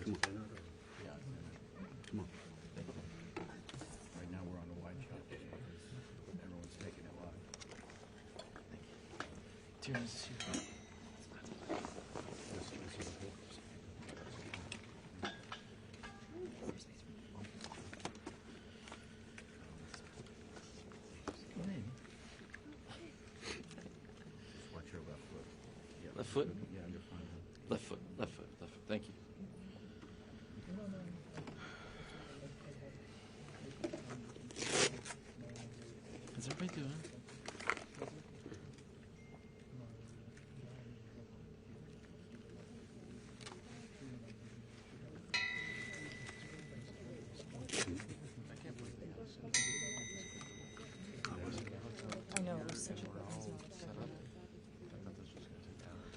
Come on. Yeah. Come on. Right now we're on a wide shot because everyone's taking it live. Terrence, Just watch your left foot. Yeah, left foot? Yeah, you're fine. Left foot, left foot, left foot. Thank you. How's everybody doing? I know, it was such a good Set up. I thought this was going to take hours.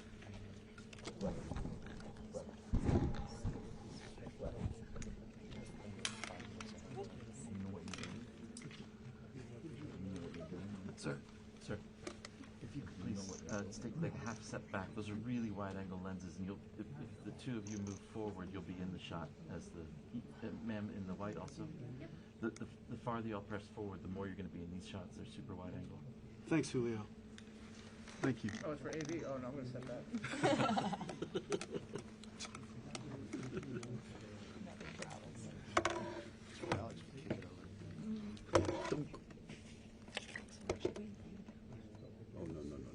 You know what you're doing? You know what you're doing? Sir, sir, if you could please take like a half step back. Those are really wide-angle lenses, and you'll, if the two of you move forward, you'll be in the shot as the, ma'am, in the white also. The farther y'all press forward, the more you're going to be in these shots. They're super wide-angle. Thanks, Julio. Thank you. Oh, it's for AV? Oh, no, I'm going to set that. Alex, kick it over. Oh, no, no, no, no, no.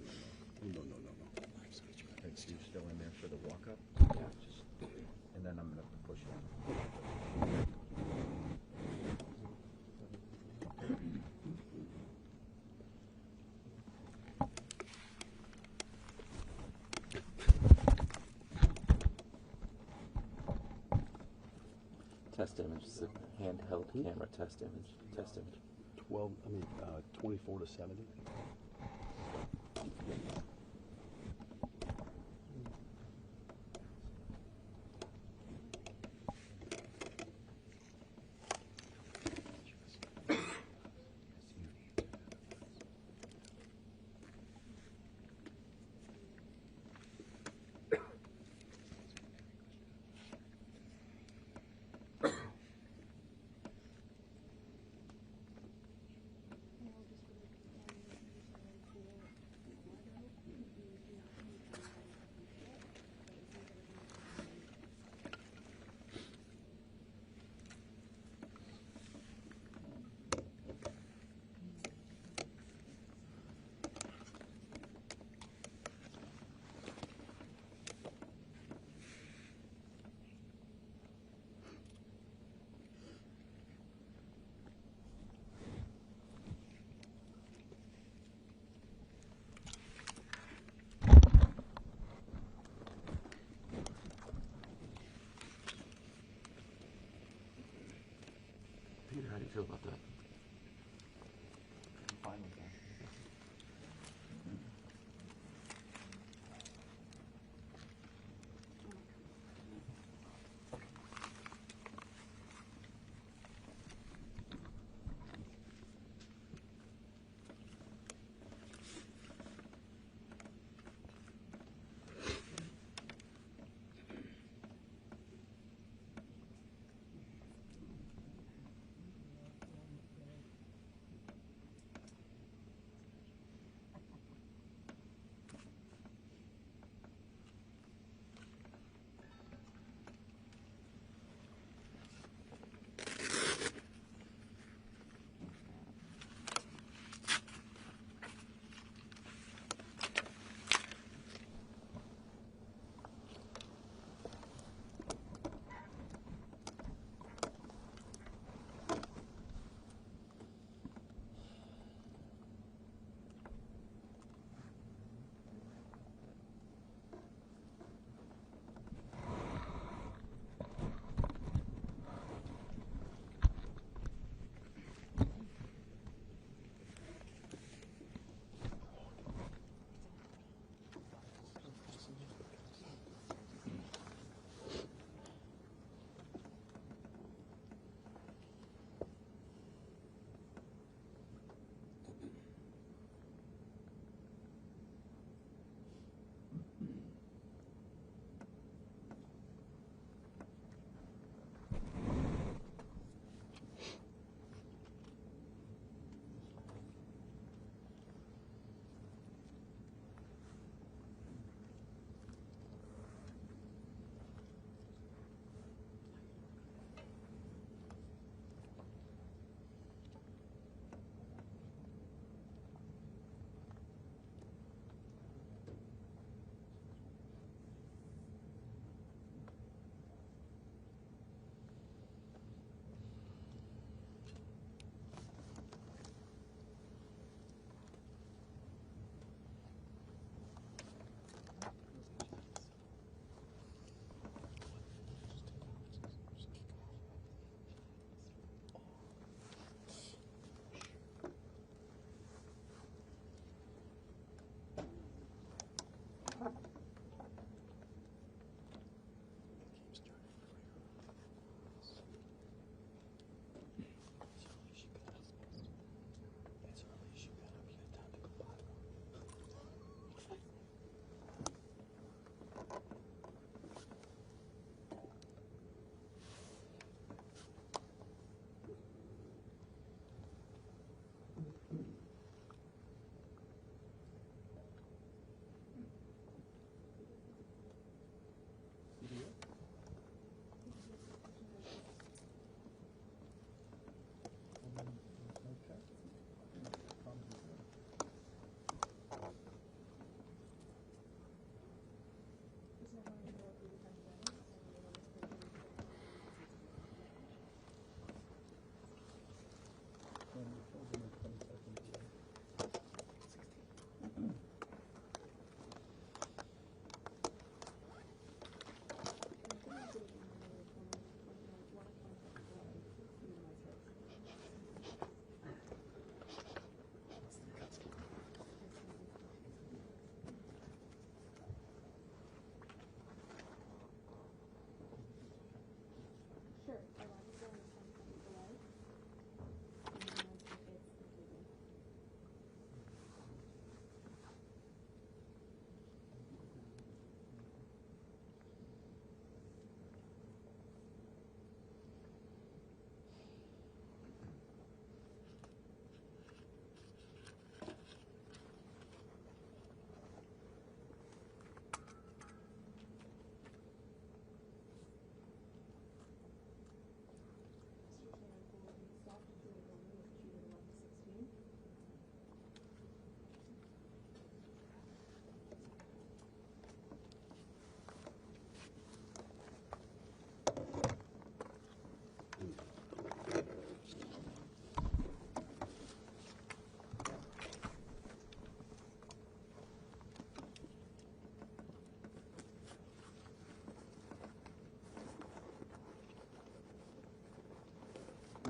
Oh, no, no, no, no. Thanks, you still in there for the walk-up? Yeah. Just, and then I'm going to push it. Test image. It's a handheld camera test image. Test image. 24 to 70. Peter, how do you feel about that? I'm fine with that.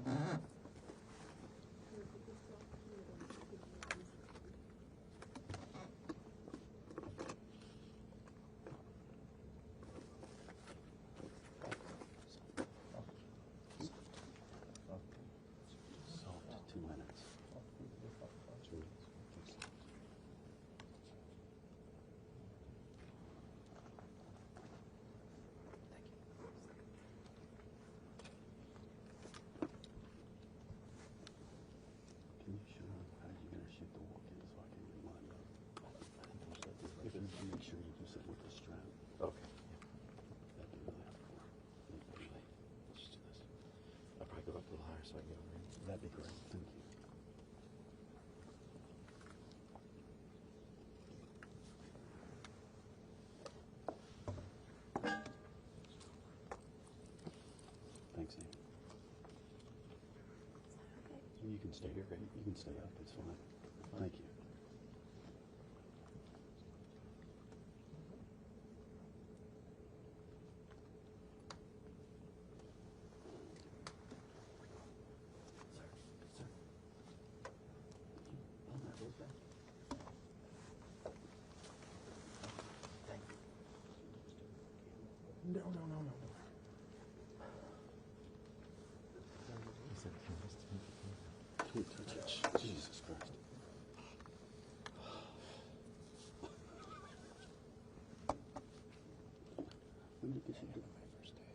Soft 2 minutes. 2 minutes. Can you show me how you're going to shoot the walk-in so I can remind them? If you can make sure you do something with the strap. Okay. That'd be really helpful. Actually, let's just do this. I'll probably go up a little higher so I can get over here. That'd be great. Thank you. Thanks, Amy. You can stay here. You can stay up. It's fine. Thank you. Pull that roof back. Thank you. No. He said, nice to meet you. Can't touch it. Jesus Christ. When did you get your first day?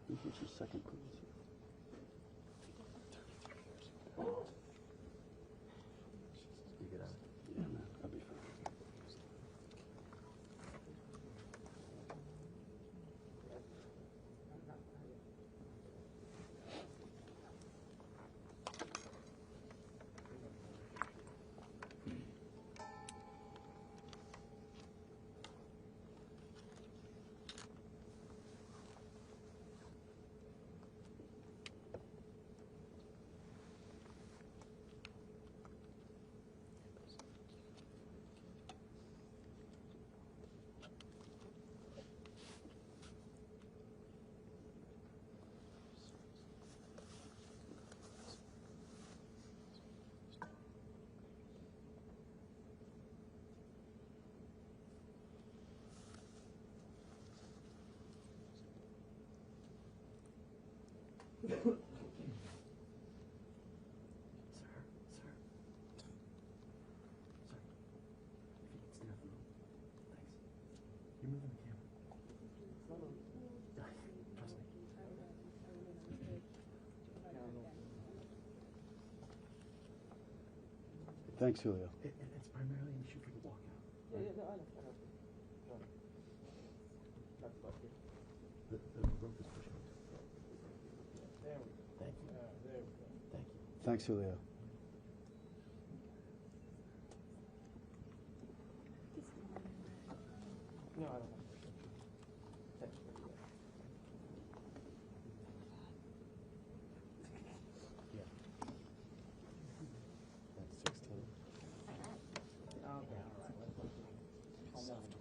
You get your second cruise? 33 years ago. You get out. Yeah, man. I'll be fine. Sir. If you could stand up a little. Thanks. You're moving the camera. Trust me. Thanks, Julio. It's primarily an issue for the walkout. No, I know. That's about it. The rope is pushing me. There we go. Thank you. There we go. Thank you. Thanks, Julio. No, I don't have to. Thanks. Yeah. That's 16. Okay, all right. Almost.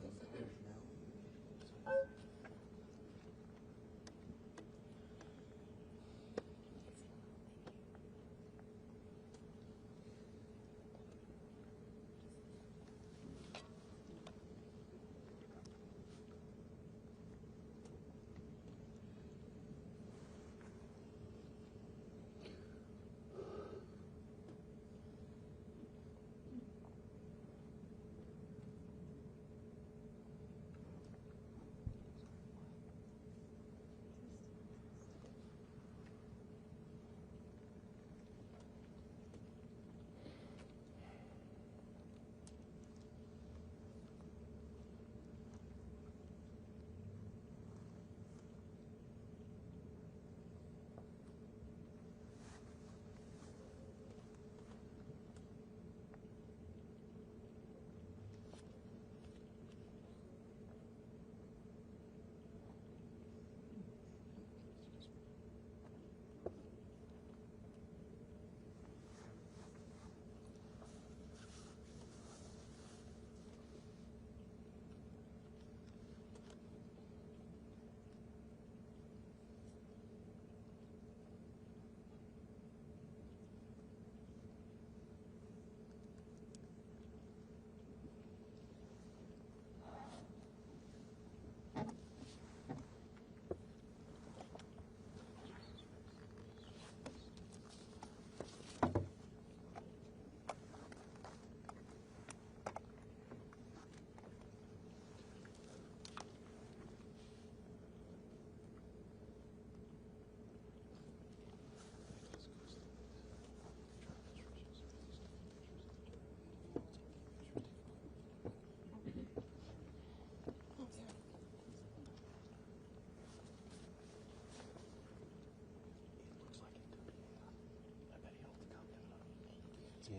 He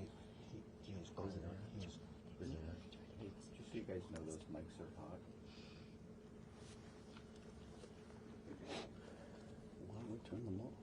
was close enough. Hey, just so you guys know, those mics are hot. Why don't we turn them off?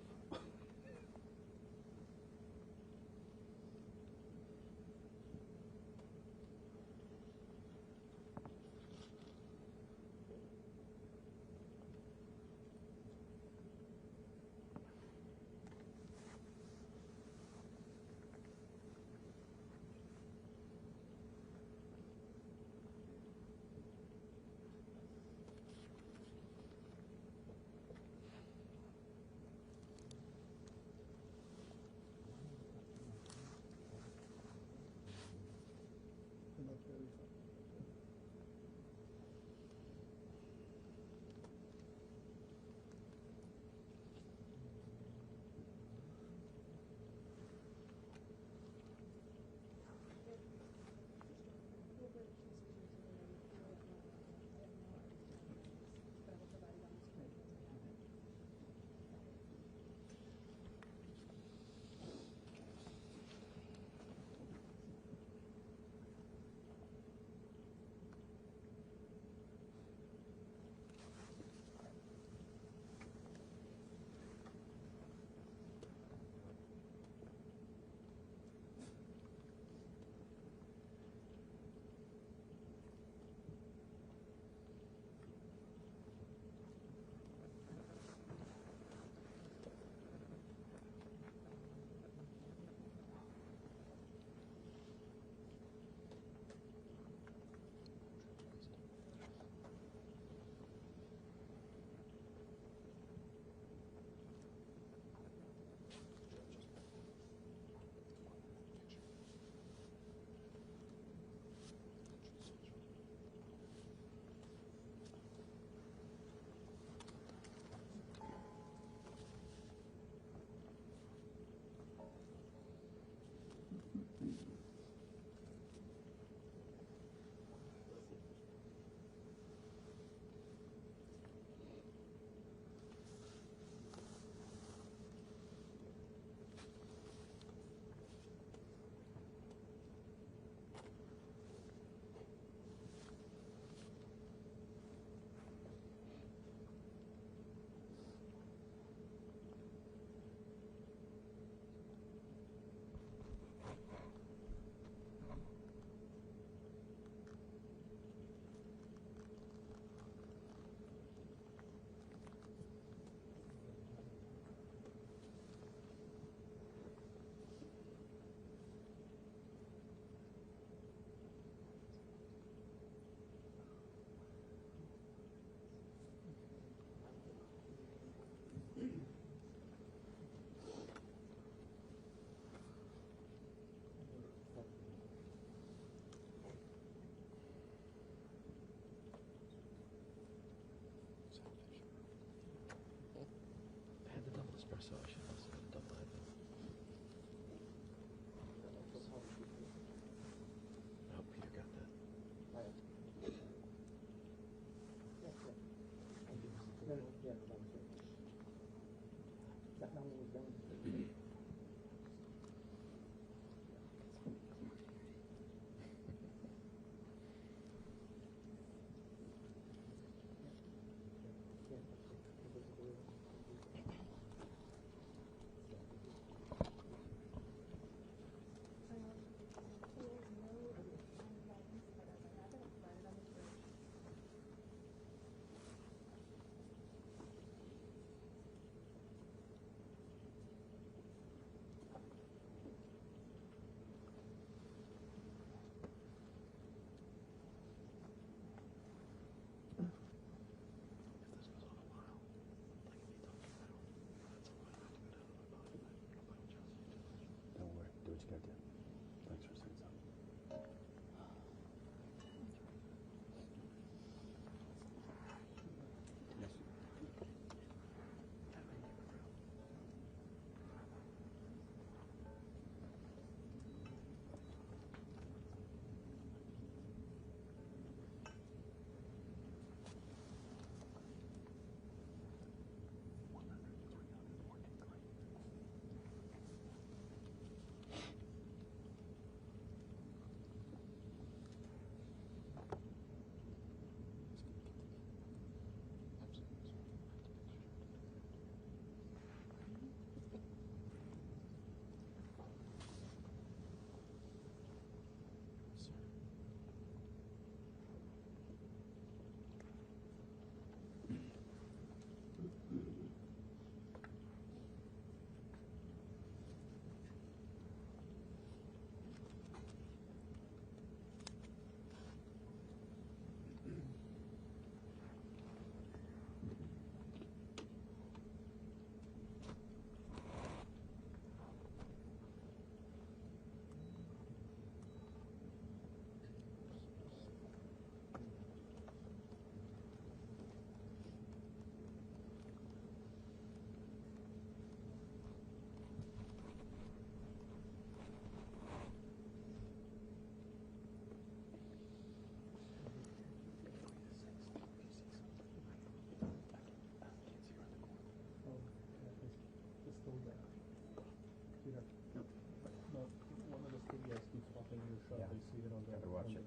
Peter. No, one of the studios keeps popping in your shot. Yeah. I see it on the. Gotta watch on it.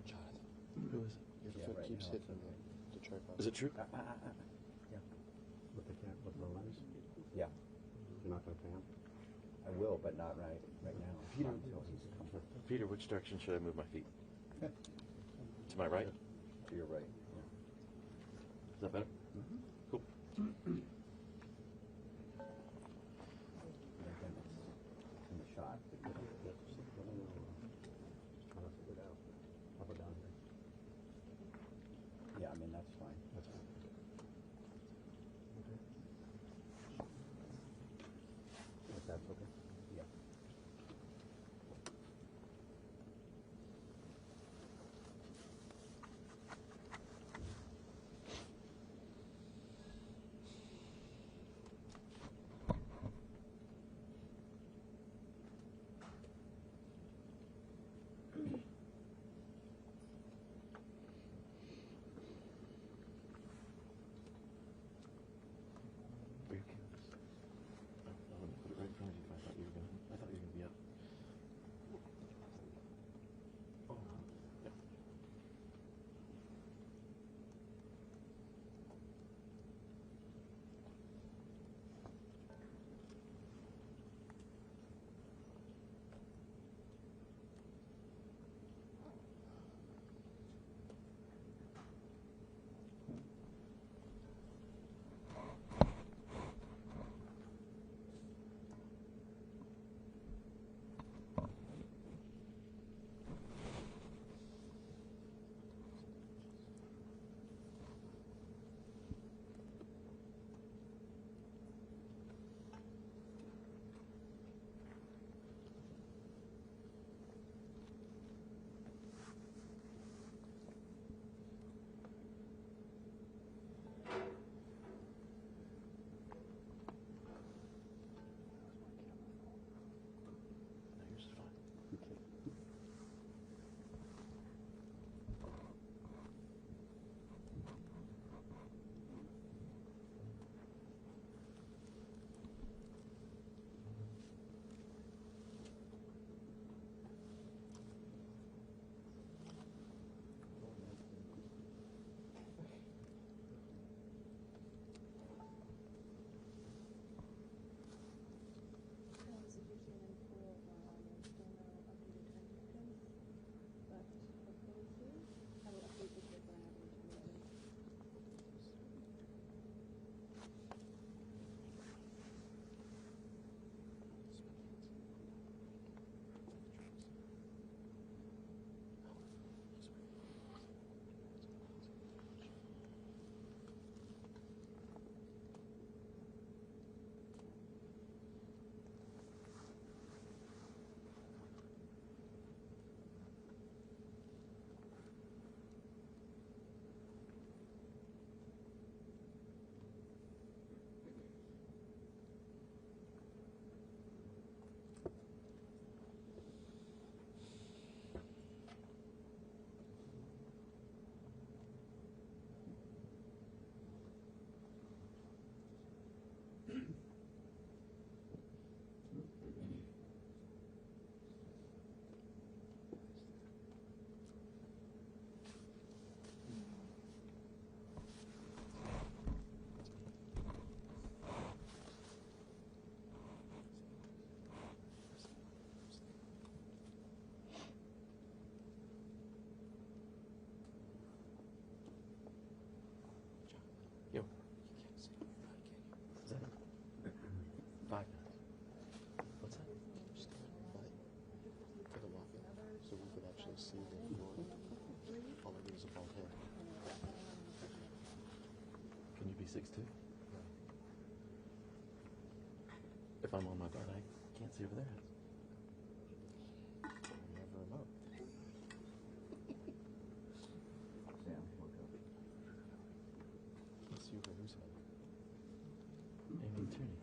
Jonathan, Who is it? your Yeah, foot right keeps now it's hitting okay. the tripod. Is it true? Yeah. With the lens? Yeah. You're not going to pan? I will, but not right now. Peter, Not until he's comfortable. Peter, which direction should I move my feet? To my right? To your right. Is that better? Cool. And then it's in the shot. Just trying to figure it out. Up or down here? Yeah, I mean, that's fine. That's fine. If that's okay? Yeah. Are you okay with this? I wouldn't put it right in front of you if I thought you were gonna be up. Oh, yeah. No, yours is fine. Okay. Yo. Is that it? 5 minutes. What's that? Just for the walk-in, so we could actually see the floor. All I do is a bald head. Can you be 6'2"? If I'm on my butt, I can't see over there. Never remote. Sam, look up. Let's see over whose head. Amy Tierney.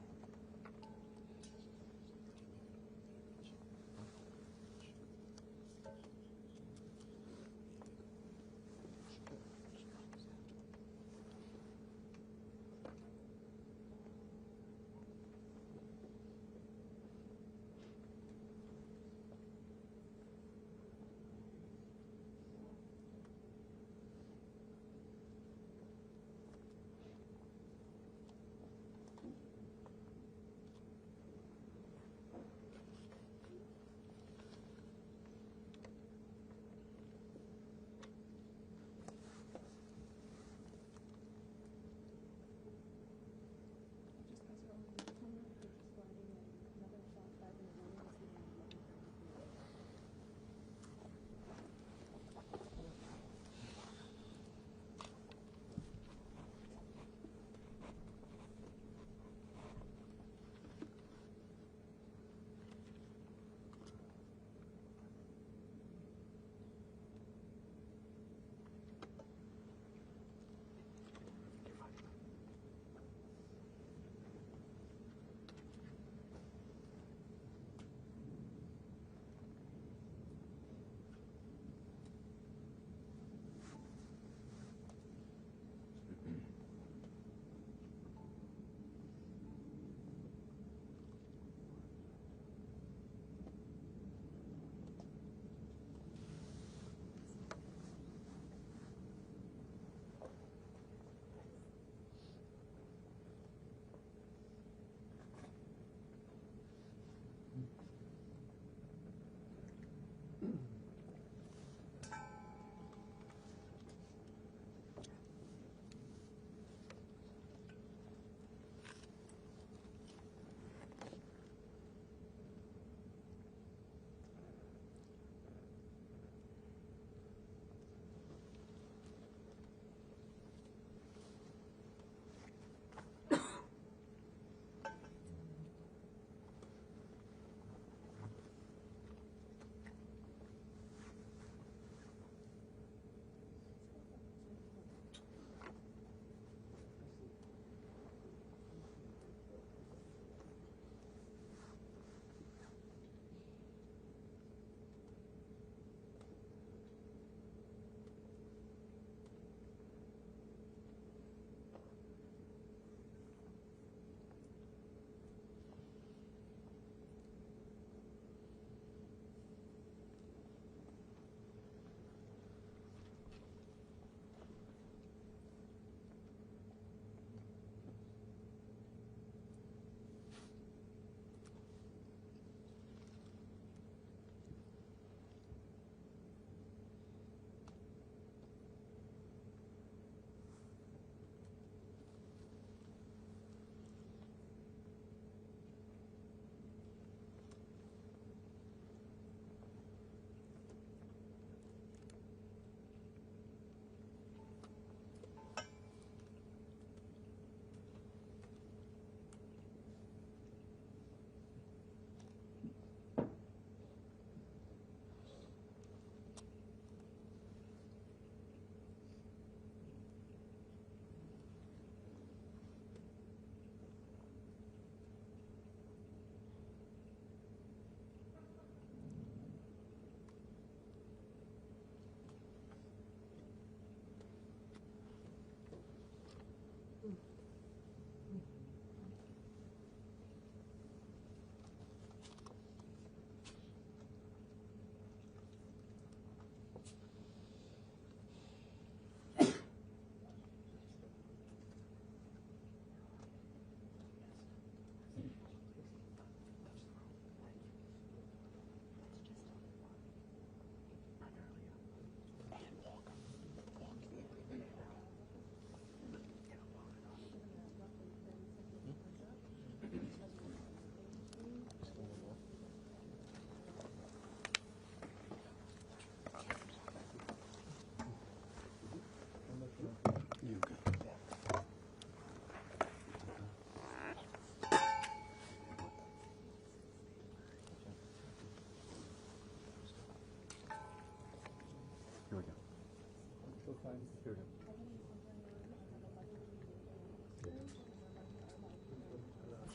Fine. Here it is.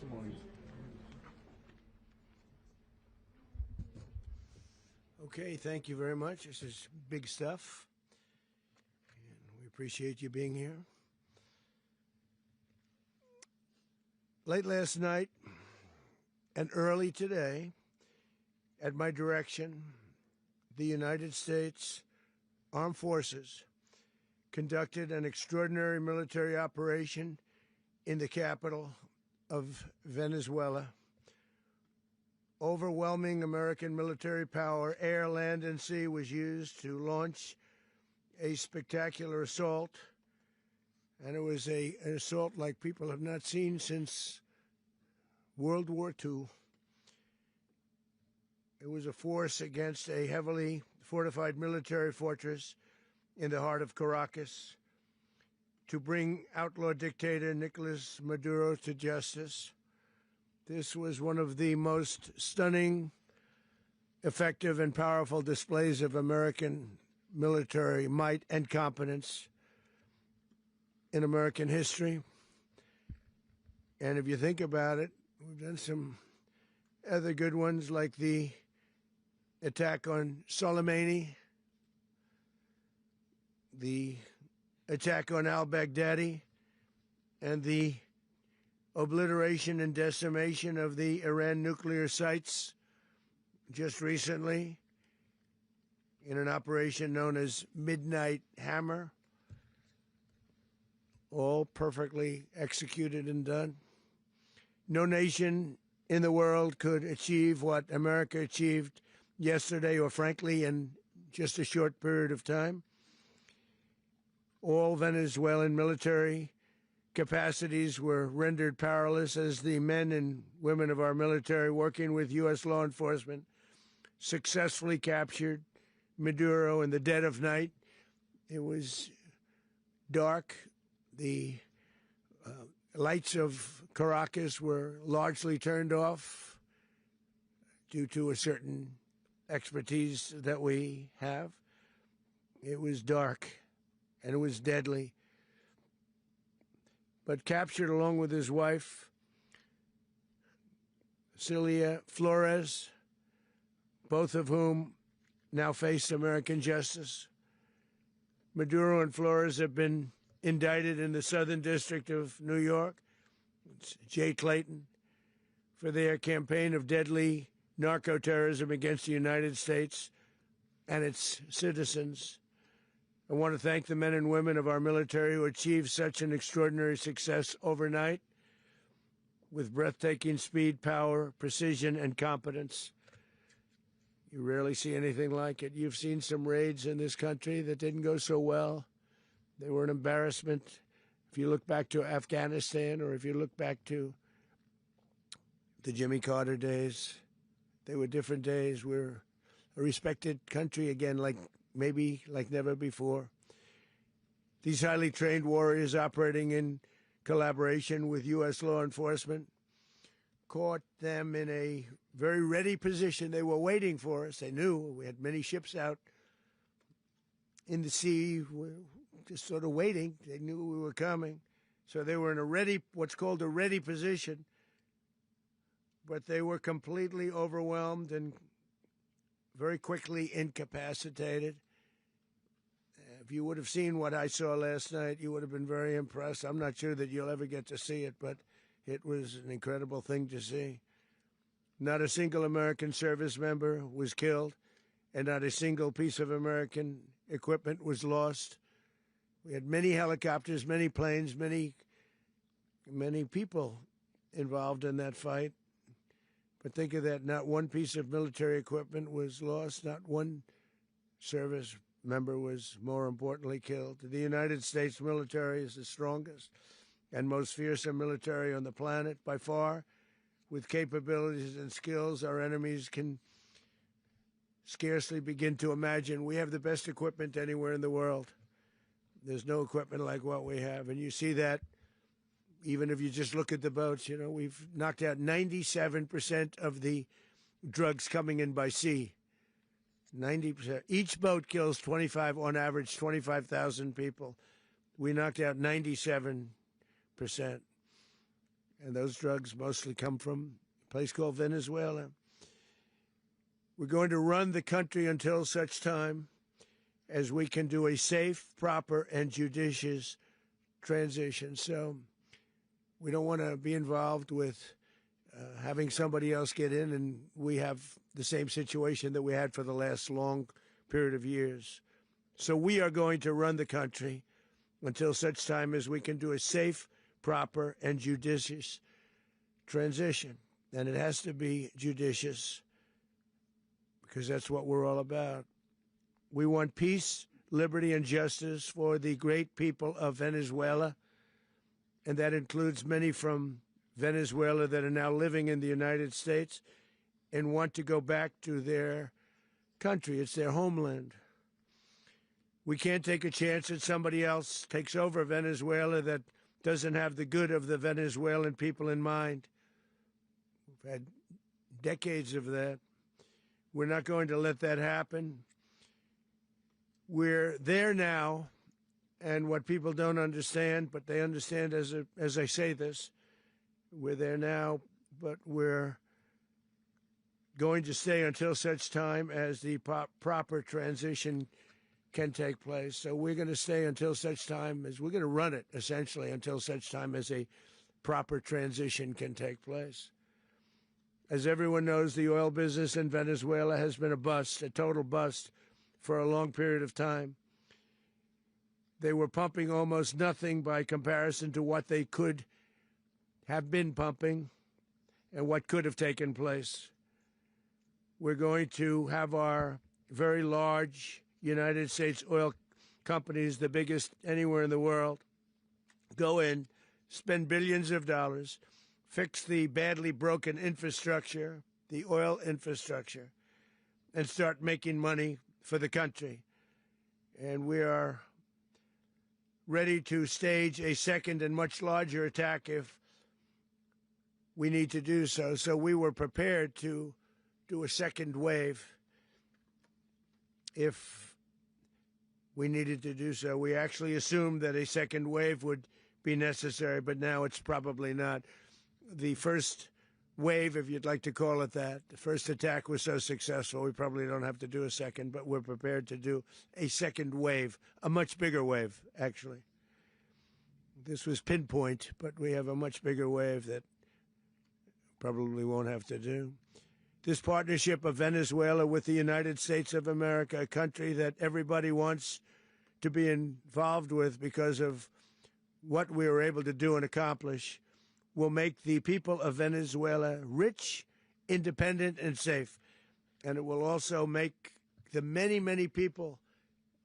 Good morning. Okay, thank you very much. This is big stuff, and we appreciate you being here. Late last night and early today, at my direction, the United States Armed Forces conducted an extraordinary military operation in the capital of Venezuela. Overwhelming American military power, air, land, and sea, was used to launch a spectacular assault. And it was an assault like people have not seen since World War II. It was a force against a heavily fortified military fortress in the heart of Caracas to bring outlaw dictator Nicolás Maduro to justice. This was one of the most stunning, effective, and powerful displays of American military might and competence in American history. And if you think about it, we've done some other good ones, like the attack on Soleimani, the attack on al-Baghdadi, and the obliteration and decimation of the Iran nuclear sites just recently in an operation known as Midnight Hammer, all perfectly executed and done. No nation in the world could achieve what America achieved yesterday, or frankly, in just a short period of time. All Venezuelan military capacities were rendered powerless as the men and women of our military, working with U.S. law enforcement, successfully captured Maduro in the dead of night. It was dark. The lights of Caracas were largely turned off due to a certain expertise that we have. It was dark, and it was deadly. But captured along with his wife, Celia Flores, both of whom now face American justice. Maduro and Flores have been indicted in the Southern District of New York, it's Jay Clayton, for their campaign of deadly narco-terrorism against the United States and its citizens. I want to thank the men and women of our military who achieved such an extraordinary success overnight with breathtaking speed, power, precision, and competence. You rarely see anything like it. You've seen some raids in this country that didn't go so well. They were an embarrassment. If you look back to Afghanistan, or if you look back to the Jimmy Carter days, they were different days. We're a respected country again, maybe like never before. These highly trained warriors, operating in collaboration with U.S. law enforcement, caught them in a very ready position. They were waiting for us. They knew we had many ships out in the sea, just sort of waiting. They knew we were coming. So they were in a ready, what's called a ready position. But they were completely overwhelmed and very quickly incapacitated. If you would have seen what I saw last night, you would have been very impressed. I'm not sure that you'll ever get to see it, but it was an incredible thing to see. Not a single American service member was killed, and not a single piece of American equipment was lost. We had many helicopters, many planes, many people involved in that fight. But think of that, not one piece of military equipment was lost, not one service member was, more importantly, killed. The United States military is the strongest and most fearsome military on the planet by far, with capabilities and skills our enemies can scarcely begin to imagine. We have the best equipment anywhere in the world. There's no equipment like what we have, and you see that even if you just look at the boats. You know, we've knocked out 97% of the drugs coming in by sea. 90%. Each boat kills 25, on average, 25,000 people. We knocked out 97%. And those drugs mostly come from a place called Venezuela. We're going to run the country until such time as we can do a safe, proper, and judicious transition. So we don't want to be involved with having somebody else get in, and we have the same situation that we had for the last long period of years. So we are going to run the country until such time as we can do a safe, proper, and judicious transition. And it has to be judicious because that's what we're all about. We want peace, liberty, and justice for the great people of Venezuela, and that includes many from Venezuela that are now living in the United States and want to go back to their country. It's their homeland. We can't take a chance that somebody else takes over Venezuela that doesn't have the good of the Venezuelan people in mind. We've had decades of that. We're not going to let that happen. We're there now, and what people don't understand, but they understand as I say this, we're there now, but we're going to stay until such time as the proper transition can take place. So we're going to stay until such time as we're going to run it, essentially, until such time as a proper transition can take place. As everyone knows, the oil business in Venezuela has been a bust, a total bust, for a long period of time. They were pumping almost nothing by comparison to what they could have been pumping and what could have taken place. We're going to have our very large United States oil companies, the biggest anywhere in the world, go in, spend billions of dollars, fix the badly broken infrastructure, the oil infrastructure, and start making money for the country. And we are ready to stage a second and much larger attack if we need to do so. So we were prepared to do a second wave if we needed to do so. We actually assumed that a second wave would be necessary, but now it's probably not. The first wave, if you'd like to call it that, the first attack was so successful, we probably don't have to do a second, but we're prepared to do a second wave, a much bigger wave, actually. This was pinpoint, but we have a much bigger wave that probably won't have to do. This partnership of Venezuela with the United States of America, a country that everybody wants to be involved with because of what we were able to do and accomplish, will make the people of Venezuela rich, independent, and safe. And it will also make the many, many people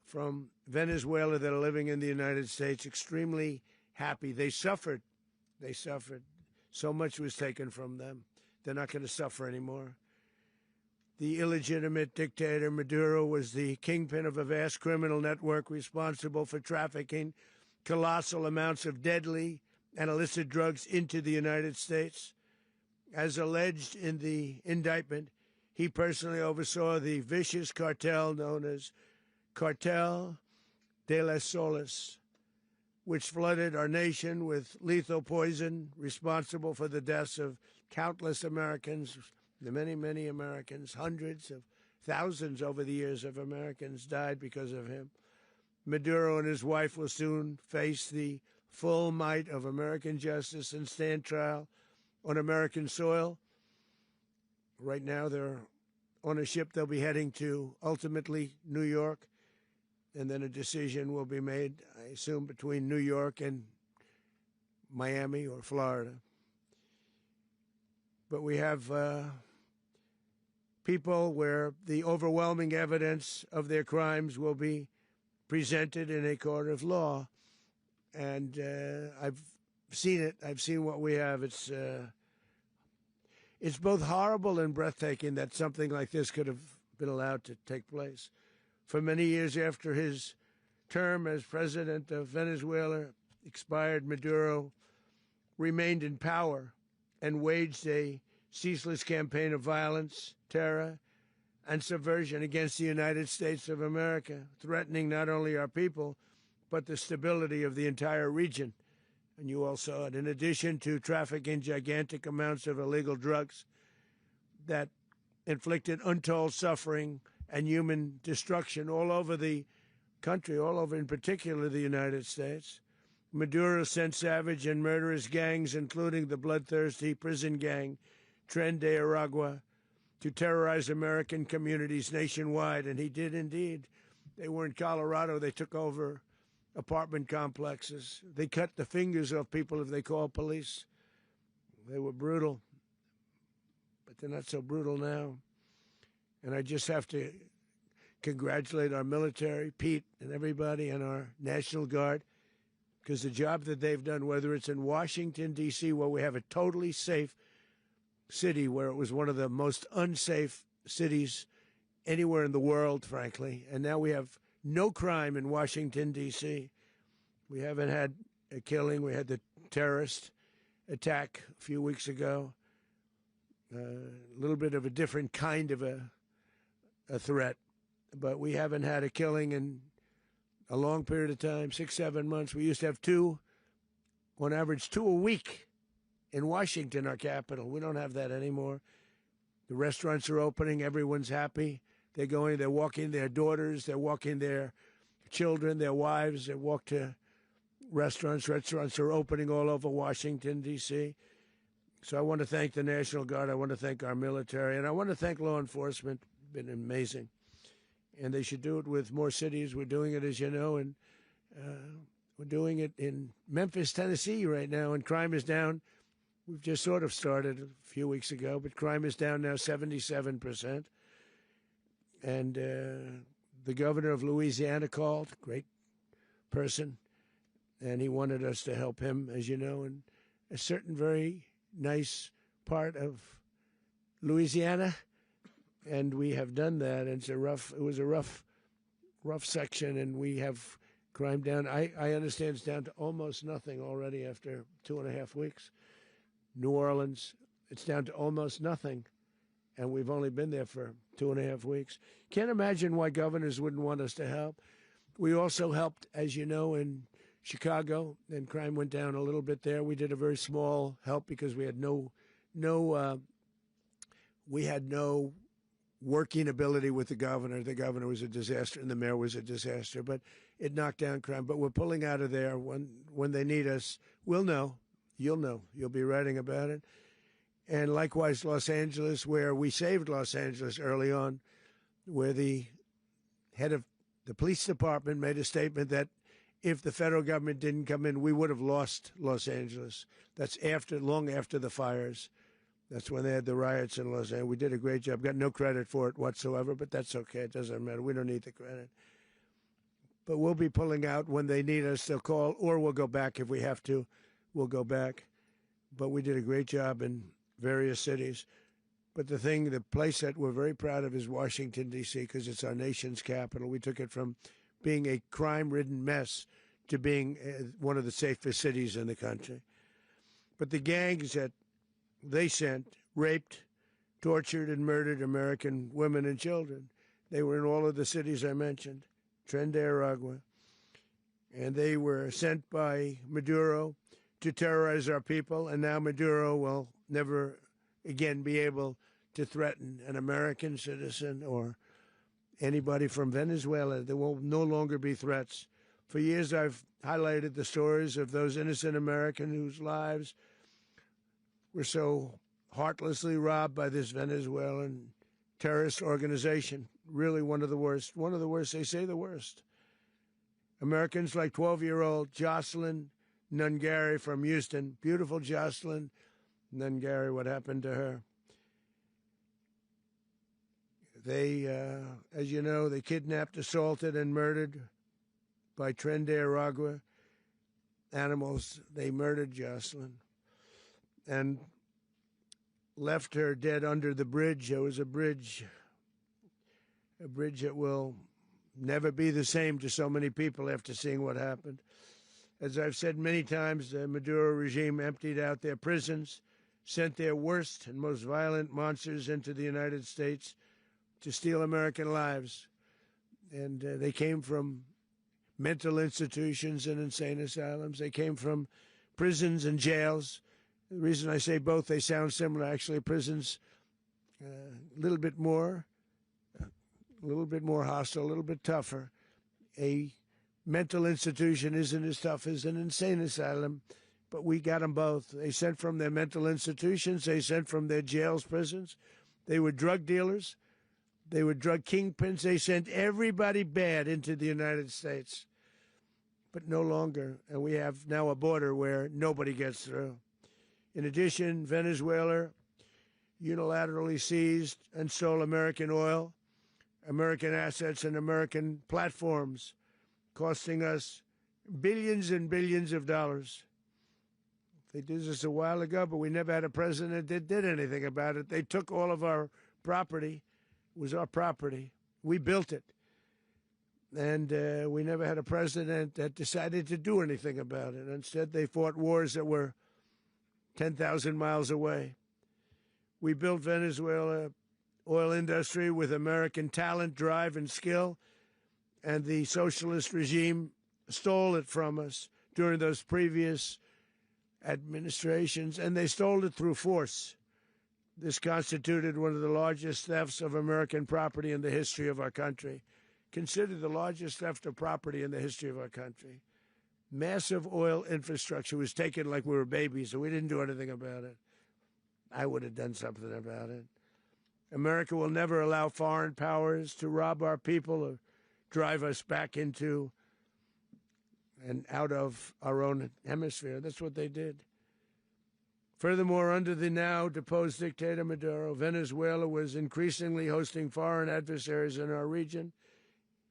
from Venezuela that are living in the United States extremely happy. They suffered. They suffered. So much was taken from them. They're not going to suffer anymore. The illegitimate dictator Maduro was the kingpin of a vast criminal network responsible for trafficking colossal amounts of deadly and illicit drugs into the United States. As alleged in the indictment, he personally oversaw the vicious cartel known as Cartel de las Solas, which flooded our nation with lethal poison, responsible for the deaths of countless Americans, the many, many Americans. Hundreds of thousands over the years of Americans died because of him. Maduro and his wife will soon face the full might of American justice and stand trial on American soil. Right now, they're on a ship. They'll be heading to, ultimately, New York, and then a decision will be made, I assume, between New York and Miami or Florida. But we have people where the overwhelming evidence of their crimes will be presented in a court of law. And I've seen it. I've seen what we have. It's both horrible and breathtaking that something like this could have been allowed to take place. For many years after his term as president of Venezuela expired, Maduro remained in power and waged a ceaseless campaign of violence, terror, and subversion against the United States of America, threatening not only our people, but the stability of the entire region. And you all saw it. In addition to trafficking gigantic amounts of illegal drugs that inflicted untold suffering and human destruction all over the country, all over, in particular, the United States. Maduro sent savage and murderous gangs, including the bloodthirsty prison gang, Tren de Aragua, to terrorize American communities nationwide, and he did indeed. They were in Colorado. They took over apartment complexes. They cut the fingers off people if they called police. They were brutal, but they're not so brutal now. And I just have to congratulate our military, Pete and everybody, and our National Guard, because the job that they've done, whether it's in Washington, D.C., where we have a totally safe city, where it was one of the most unsafe cities anywhere in the world, frankly, and now we have no crime in Washington, D.C. We haven't had a killing. We had the terrorist attack a few weeks ago. A little bit of a different kind of a threat, but we haven't had a killing in a long period of time, 6, 7 months. We used to have two, on average, 2 a week in Washington, our capital. We don't have that anymore. The restaurants are opening. Everyone's happy. They're going, they're walking their daughters, they're walking their children, their wives. They walk to restaurants. Restaurants are opening all over Washington, D.C. So I want to thank the National Guard. I want to thank our military. And I want to thank law enforcement. It's been amazing. And they should do it with more cities. We're doing it, as you know, and we're doing it in Memphis, Tennessee right now, and crime is down. We've just sort of started a few weeks ago, but crime is down now 77%. And the governor of Louisiana called, great person, and he wanted us to help him, as you know, in a certain very nice part of Louisiana, and we have done that. And it was a rough section, and we have crime down. I understand it's down to almost nothing already after 2.5 weeks. New Orleans, it's down to almost nothing. And we've only been there for 2.5 weeks. Can't imagine why governors wouldn't want us to help. We also helped, as you know, in Chicago, and crime went down a little bit there. We did a very small help because we had no working ability with the governor. The governor was a disaster, and the mayor was a disaster. But it knocked down crime. But we're pulling out of there. When they need us, we'll know. You'll know. You'll be writing about it. And likewise, Los Angeles, where we saved Los Angeles early on, where the head of the police department made a statement that if the federal government didn't come in, we would have lost Los Angeles. That's long after the fires. That's when they had the riots in Los Angeles. We did a great job. Got no credit for it whatsoever, but that's okay. It doesn't matter. We don't need the credit. But we'll be pulling out when they need us. They'll call, or we'll go back if we have to. We'll go back. But we did a great job in various cities. But the place that we're very proud of is Washington, D.C., because it's our nation's capital. We took it from being a crime-ridden mess to being one of the safest cities in the country. But the gangs that they sent raped, tortured, and murdered American women and children. They were in all of the cities I mentioned, Tren de Aragua. And they were sent by Maduro to terrorize our people, and now Maduro will never again be able to threaten an American citizen or anybody from Venezuela. There will no longer be threats. For years, I've highlighted the stories of those innocent Americans whose lives were so heartlessly robbed by this Venezuelan terrorist organization. Really one of the worst. One of the worst. They say the worst. Americans like 12-year-old Jocelyn Nungary from Houston. Beautiful Jocelyn Nungary. What happened to her? They, as you know, they kidnapped, assaulted, and murdered by Tren de Aragua animals. They murdered Jocelyn and left her dead under the bridge. There was a bridge that will never be the same to so many people after seeing what happened. As I've said many times, the Maduro regime emptied out their prisons, sent their worst and most violent monsters into the United States to steal American lives. And they came from mental institutions and insane asylums. They came from prisons and jails. The reason I say both, they sound similar. Actually, prisons a little bit more hostile, a little bit tougher. A mental institution isn't as tough as an insane asylum, but we got them both. They sent from their mental institutions. They sent from their jails, prisons. They were drug dealers. They were drug kingpins. They sent everybody bad into the United States, but no longer. And we have now a border where nobody gets through. In addition, Venezuela unilaterally seized and stole American oil, American assets, and American platforms, costing us billions and billions of dollars. They did this a while ago, but we never had a president that did anything about it. They took all of our property. It was our property. We built it. And we never had a president that decided to do anything about it. Instead, they fought wars that were 10,000 miles away. We built Venezuela oil industry with American talent, drive, and skill, and the socialist regime stole it from us during those previous administrations, and they stole it through force. This constituted one of the largest thefts of American property in the history of our country. Considered the largest theft of property in the history of our country. Massive oil infrastructure was taken like we were babies, and we didn't do anything about it. I would have done something about it. America will never allow foreign powers to rob our people or drive us back into and out of our own hemisphere. That's what they did. Furthermore, under the now deposed dictator Maduro, Venezuela was increasingly hosting foreign adversaries in our region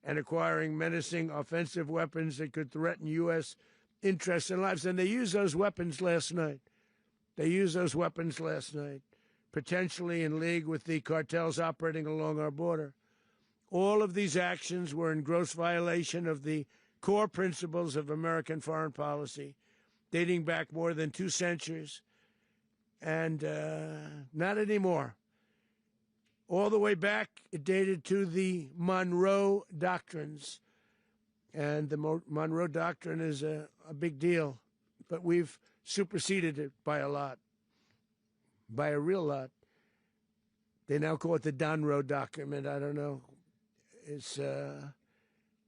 and acquiring menacing offensive weapons that could threaten U.S. interests and lives. And they used those weapons last night. Potentially in league with the cartels operating along our border. All of these actions were in gross violation of the core principles of American foreign policy, dating back more than 2 centuries, and not anymore. All the way back, it dated to the Monroe Doctrines, and the Monroe Doctrine is a big deal, but we've superseded it by a lot, by a real lot. They now call it the Monroe Document. I don't know. It's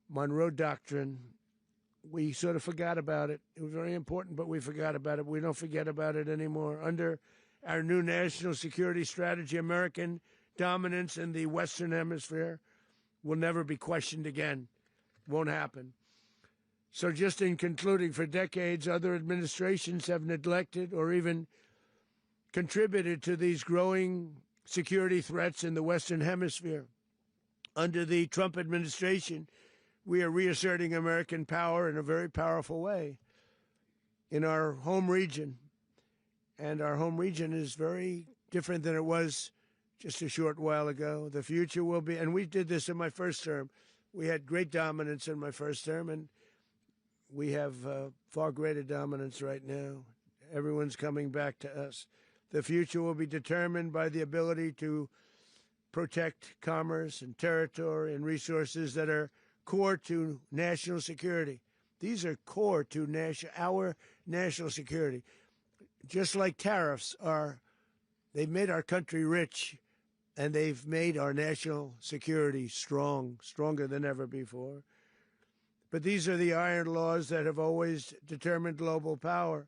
Monroe Doctrine. We sort of forgot about it. It was very important, but we forgot about it. We don't forget about it anymore. Under our new national security strategy, American dominance in the Western Hemisphere will never be questioned again. Won't happen. So just in concluding, for decades, other administrations have neglected or even contributed to these growing security threats in the Western Hemisphere. Under the Trump administration, we are reasserting American power in a very powerful way in our home region. And our home region is very different than it was just a short while ago. The future will be, and we did this in my first term. We had great dominance in my first term, and we have far greater dominance right now. Everyone's coming back to us. The future will be determined by the ability to protect commerce and territory and resources that are core to national security. These are core to our national security. Just like tariffs they've made our country rich, and they've made our national security stronger than ever before. But these are the iron laws that have always determined global power.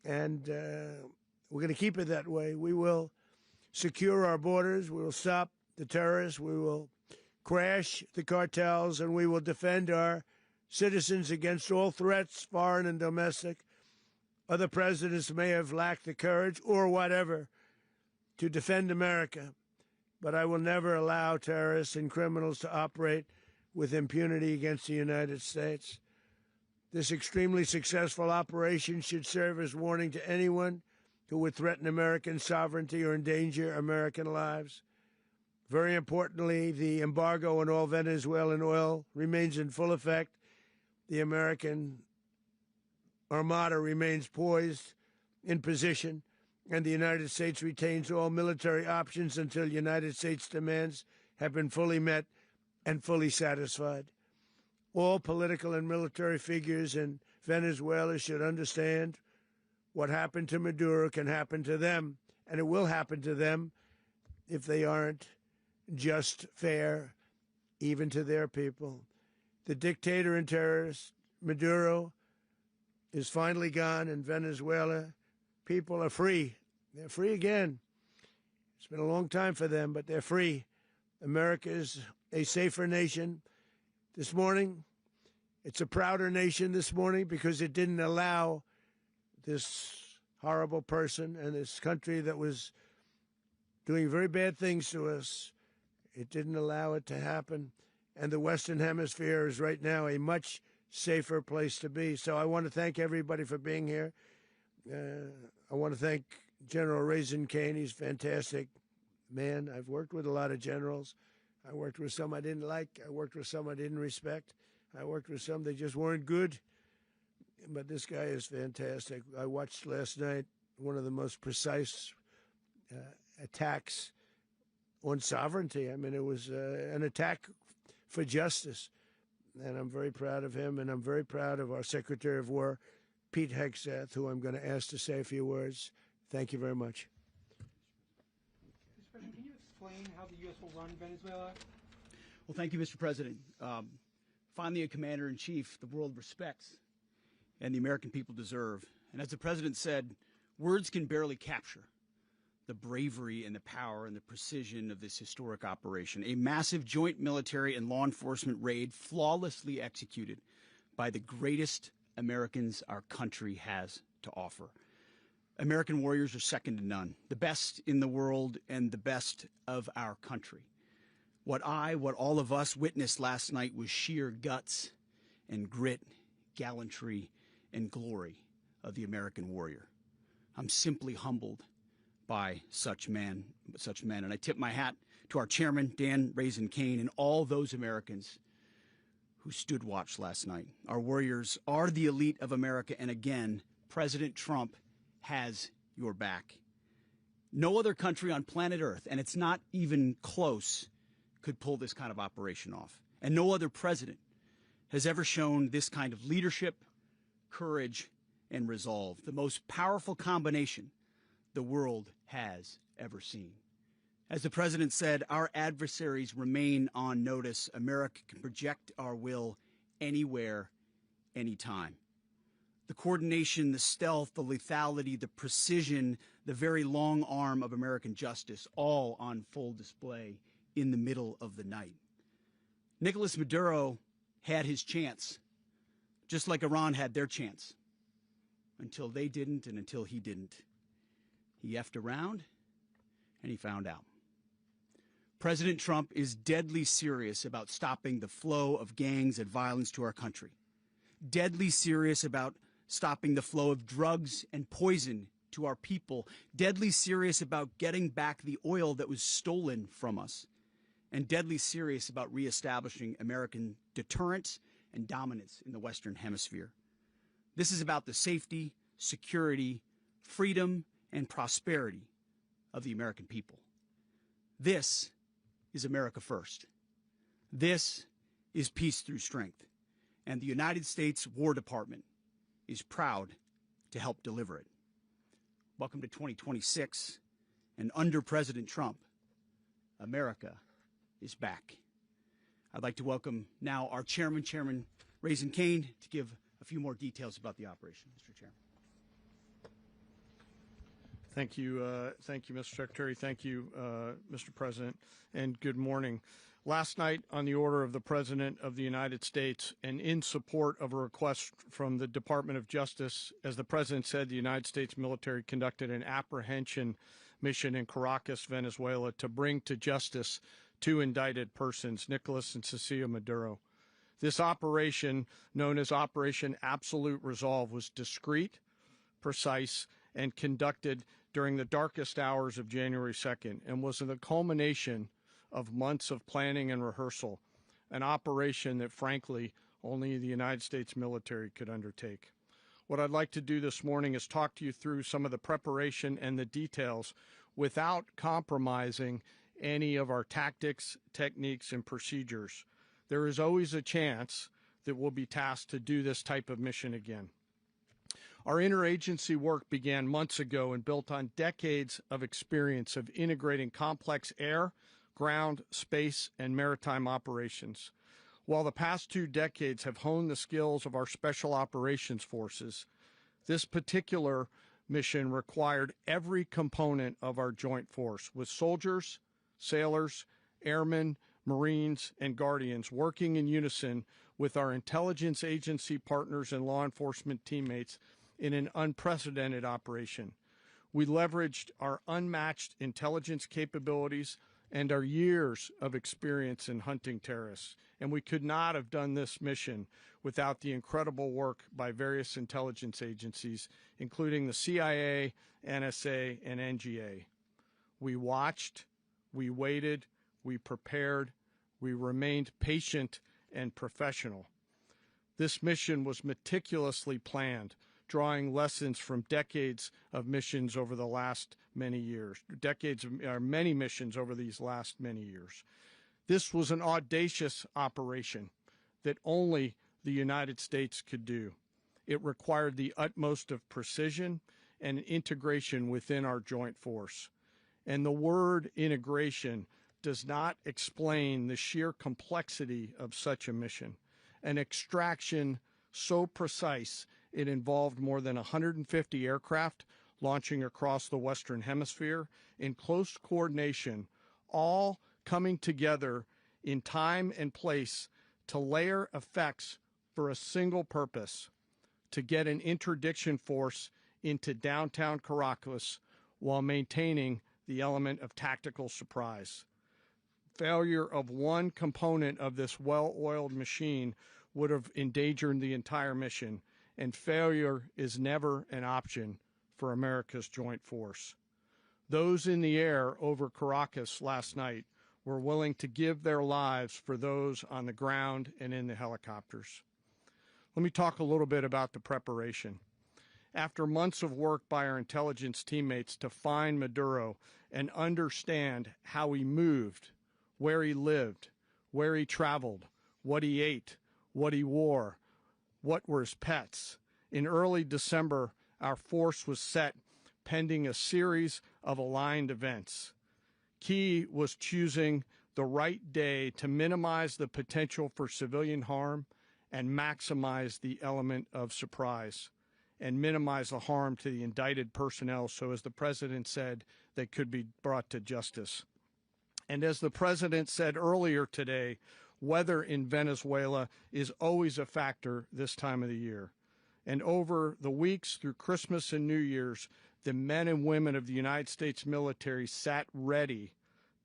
And we're going to keep it that way. We will secure our borders. We will stop the terrorists. We will crash the cartels, and we will defend our citizens against all threats, foreign and domestic. Other presidents may have lacked the courage or whatever to defend America, but I will never allow terrorists and criminals to operate with impunity against the United States. This extremely successful operation should serve as warning to anyone who would threaten American sovereignty or endanger American lives. Very importantly, the embargo on all Venezuelan oil remains in full effect. The American Armada remains poised in position, and the United States retains all military options until United States demands have been fully met and fully satisfied. All political and military figures in Venezuela should understand what happened to Maduro can happen to them, and it will happen to them if they aren't just, fair, even to their people. The dictator and terrorist, Maduro, is finally gone, and Venezuela people are free. They're free again. It's been a long time for them, but they're free. America is a safer nation. This morning, it's a prouder nation this morning because it didn't allow this horrible person and this country that was doing very bad things to us. It didn't allow it to happen. And the Western Hemisphere is right now a much safer place to be. So I want to thank everybody for being here. I want to thank General Raisin Kane. He's a fantastic man. I've worked with a lot of generals. I worked with some I didn't like. I worked with some I didn't respect. I worked with some that just weren't good. But this guy is fantastic. I watched last night one of the most precise attacks on sovereignty. I mean, it was an attack for justice. And I'm very proud of him, and I'm very proud of our Secretary of War, Pete Hegseth, who I'm going to ask to say a few words. Thank you very much. Mr. President, can you explain how the U.S. will run Venezuela? Well, thank you, Mr. President. Finally, a commander-in-chief the world respects and the American people deserve. And as the President said, words can barely capture the bravery and the power and the precision of this historic operation. A massive joint military and law enforcement raid flawlessly executed by the greatest Americans our country has to offer. American warriors are second to none, the best in the world and the best of our country. What all of us witnessed last night was sheer guts and grit, gallantry, and glory of the American warrior. I'm simply humbled by such men. And I tip my hat to our chairman, Dan Raisin Kane, and all those Americans who stood watch last night. Our warriors are the elite of America, and again, President Trump has your back. No other country on planet Earth, and it's not even close, could pull this kind of operation off. And no other president has ever shown this kind of leadership, courage, and resolve. The most powerful combination the world has ever seen. As the president said, our adversaries remain on notice. America can project our will anywhere, anytime. The coordination, the stealth, the lethality, the precision, the very long arm of American justice, all on full display in the middle of the night. Nicolás Maduro had his chance, just like Iran had their chance, until they didn't and until he didn't. He effed around, and he found out. President Trump is deadly serious about stopping the flow of gangs and violence to our country. Deadly serious about stopping the flow of drugs and poison to our people. Deadly serious about getting back the oil that was stolen from us. And deadly serious about reestablishing American deterrence and dominance in the Western Hemisphere. This is about the safety, security, freedom, and prosperity of the American people. This is America first. This is peace through strength. And the United States War Department is proud to help deliver it. Welcome to 2026. And under President Trump, America is back. I'd like to welcome now our chairman, Chairman Raisin Kane, to give a few more details about the operation. Mr. Chairman. Thank you, Mr. Secretary. Thank you, Mr. President, and good morning. Last night, on the order of the President of the United States and in support of a request from the Department of Justice, as the President said, the United States military conducted an apprehension mission in Caracas, Venezuela, to bring to justice two indicted persons, Nicolás and Cecilia Maduro. This operation, known as Operation Absolute Resolve, was discreet, precise, and conducted during the darkest hours of January 2nd and was the culmination of months of planning and rehearsal, an operation that, frankly, only the United States military could undertake. What I'd like to do this morning is talk to you through some of the preparation and the details without compromising any of our tactics, techniques, and procedures. There is always a chance that we'll be tasked to do this type of mission again. Our interagency work began months ago and built on decades of experience of integrating complex air, ground, space, and maritime operations. While the past 2 decades have honed the skills of our special operations forces, this particular mission required every component of our joint force, with soldiers, sailors, airmen, Marines, and Guardians working in unison with our intelligence agency partners and law enforcement teammates in an unprecedented operation. We leveraged our unmatched intelligence capabilities and our years of experience in hunting terrorists, and we could not have done this mission without the incredible work by various intelligence agencies, including the CIA, NSA, and NGA. We watched, we waited, we prepared, we remained patient and professional. This mission was meticulously planned, drawing lessons from decades of missions over the last many years, many missions over these last many years. This was an audacious operation that only the United States could do. It required the utmost of precision and integration within our joint force. And the word integration does not explain the sheer complexity of such a mission. An extraction so precise it involved more than 150 aircraft launching across the Western Hemisphere in close coordination, all coming together in time and place to layer effects for a single purpose: to get an interdiction force into downtown Caracas while maintaining the element of tactical surprise. Failure of one component of this well-oiled machine would have endangered the entire mission, and failure is never an option for America's joint force. Those in the air over Caracas last night were willing to give their lives for those on the ground and in the helicopters. Let me talk a little bit about the preparation. After months of work by our intelligence teammates to find Maduro and understand how he moved, where he lived, where he traveled, what he ate, what he wore, what were his pets, in early December, our force was set pending a series of aligned events. Key was choosing the right day to minimize the potential for civilian harm and maximize the element of surprise, and minimize the harm to the indicted personnel so, as the President said, they could be brought to justice. And as the President said earlier today, weather in Venezuela is always a factor this time of the year. And over the weeks through Christmas and New Year's, the men and women of the United States military sat ready,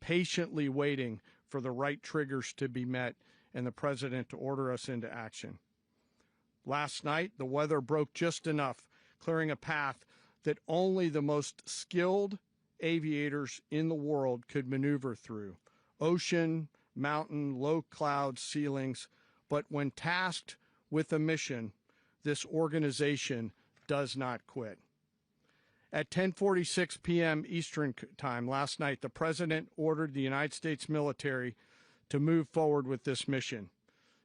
patiently waiting for the right triggers to be met and the President to order us into action. Last night, the weather broke just enough, clearing a path that only the most skilled aviators in the world could maneuver through. Ocean, mountain, low cloud ceilings, but when tasked with a mission, this organization does not quit. At 10:46 p.m. Eastern Time last night, the President ordered the United States military to move forward with this mission.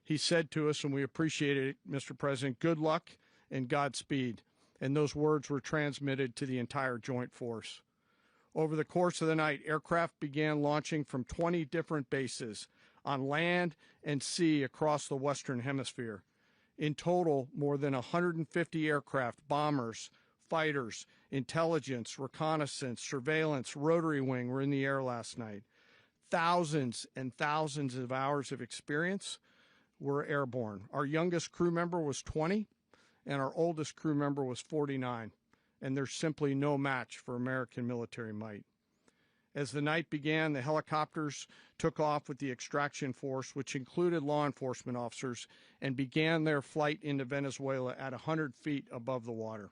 He said to us, and we appreciate it, Mr. President, good luck and Godspeed. And those words were transmitted to the entire joint force. Over the course of the night, aircraft began launching from 20 different bases on land and sea across the Western Hemisphere. In total, more than 150 aircraft, bombers, fighters, intelligence, reconnaissance, surveillance, rotary wing were in the air last night. Thousands and thousands of hours of experience were airborne. Our youngest crew member was 20, and our oldest crew member was 49, and there's simply no match for American military might. As the night began, the helicopters took off with the extraction force, which included law enforcement officers, and began their flight into Venezuela at 100 feet above the water.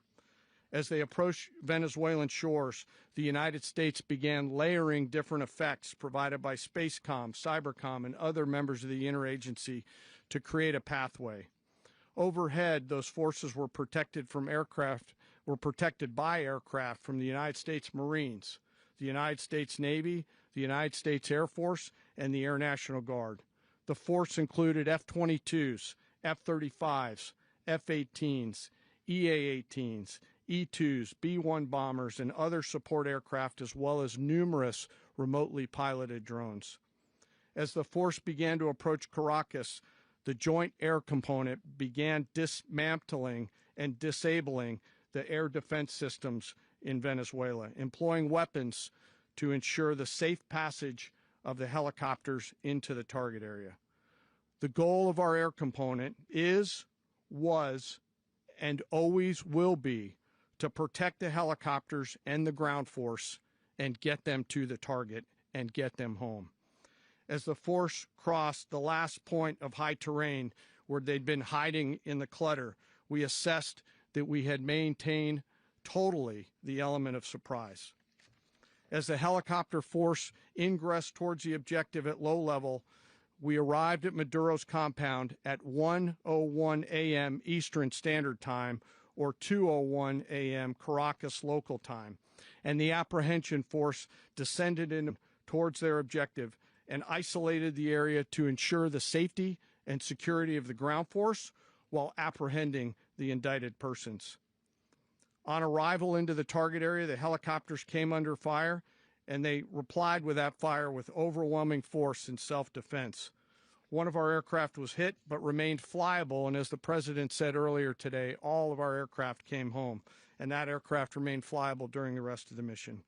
As they approached Venezuelan shores, the United States began layering different effects provided by Spacecom, Cybercom, and other members of the interagency to create a pathway. Overhead, those forces were protected by aircraft from the United States Marines, the United States Navy, the the United States Air Force, and the Air National Guard. The force included F-22s, F-35s, F-18s, EA-18s, E-2s, B-1 bombers, and other support aircraft, as well as numerous remotely piloted drones. As the force began to approach Caracas, the Joint Air Component began dismantling and disabling the air defense systems in Venezuela, employing weapons to ensure the safe passage of the helicopters into the target area. The goal of our air component is, was, and always will be to protect the helicopters and the ground force and get them to the target and get them home. As the force crossed the last point of high terrain where they'd been hiding in the clutter, we assessed that we had maintained totally the element of surprise. As the helicopter force ingressed towards the objective at low level, we arrived at Maduro's compound at 1:01 a.m. Eastern Standard Time, or 2:01 a.m. Caracas local time, and the apprehension force descended in towards their objective and isolated the area to ensure the safety and security of the ground force while apprehending the indicted persons. On arrival into the target area, the helicopters came under fire, and they replied with that fire with overwhelming force in self-defense. One of our aircraft was hit but remained flyable, and as the President said earlier today, all of our aircraft came home, and that aircraft remained flyable during the rest of the mission.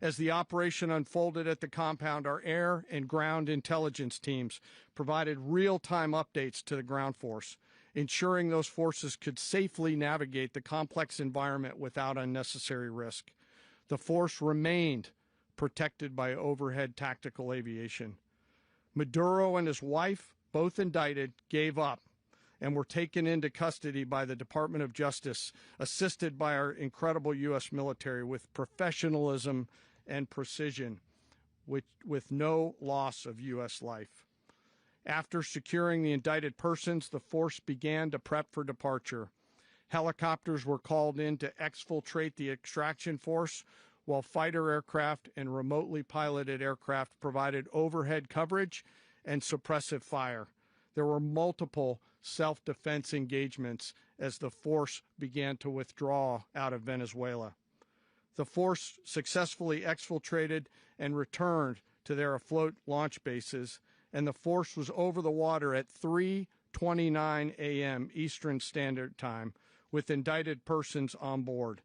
As the operation unfolded at the compound, our air and ground intelligence teams provided real-time updates to the ground force, ensuring those forces could safely navigate the complex environment without unnecessary risk. The force remained protected by overhead tactical aviation. Maduro and his wife, both indicted, gave up and were taken into custody by the Department of Justice, assisted by our incredible U.S. military with professionalism and precision, with no loss of U.S. life. After securing the indicted persons, the force began to prep for departure. Helicopters were called in to exfiltrate the extraction force, while fighter aircraft and remotely piloted aircraft provided overhead coverage and suppressive fire. There were multiple self-defense engagements as the force began to withdraw out of Venezuela. The force successfully exfiltrated and returned to their afloat launch bases, and the force was over the water at 3:29 a.m. Eastern Standard Time with indicted persons on board.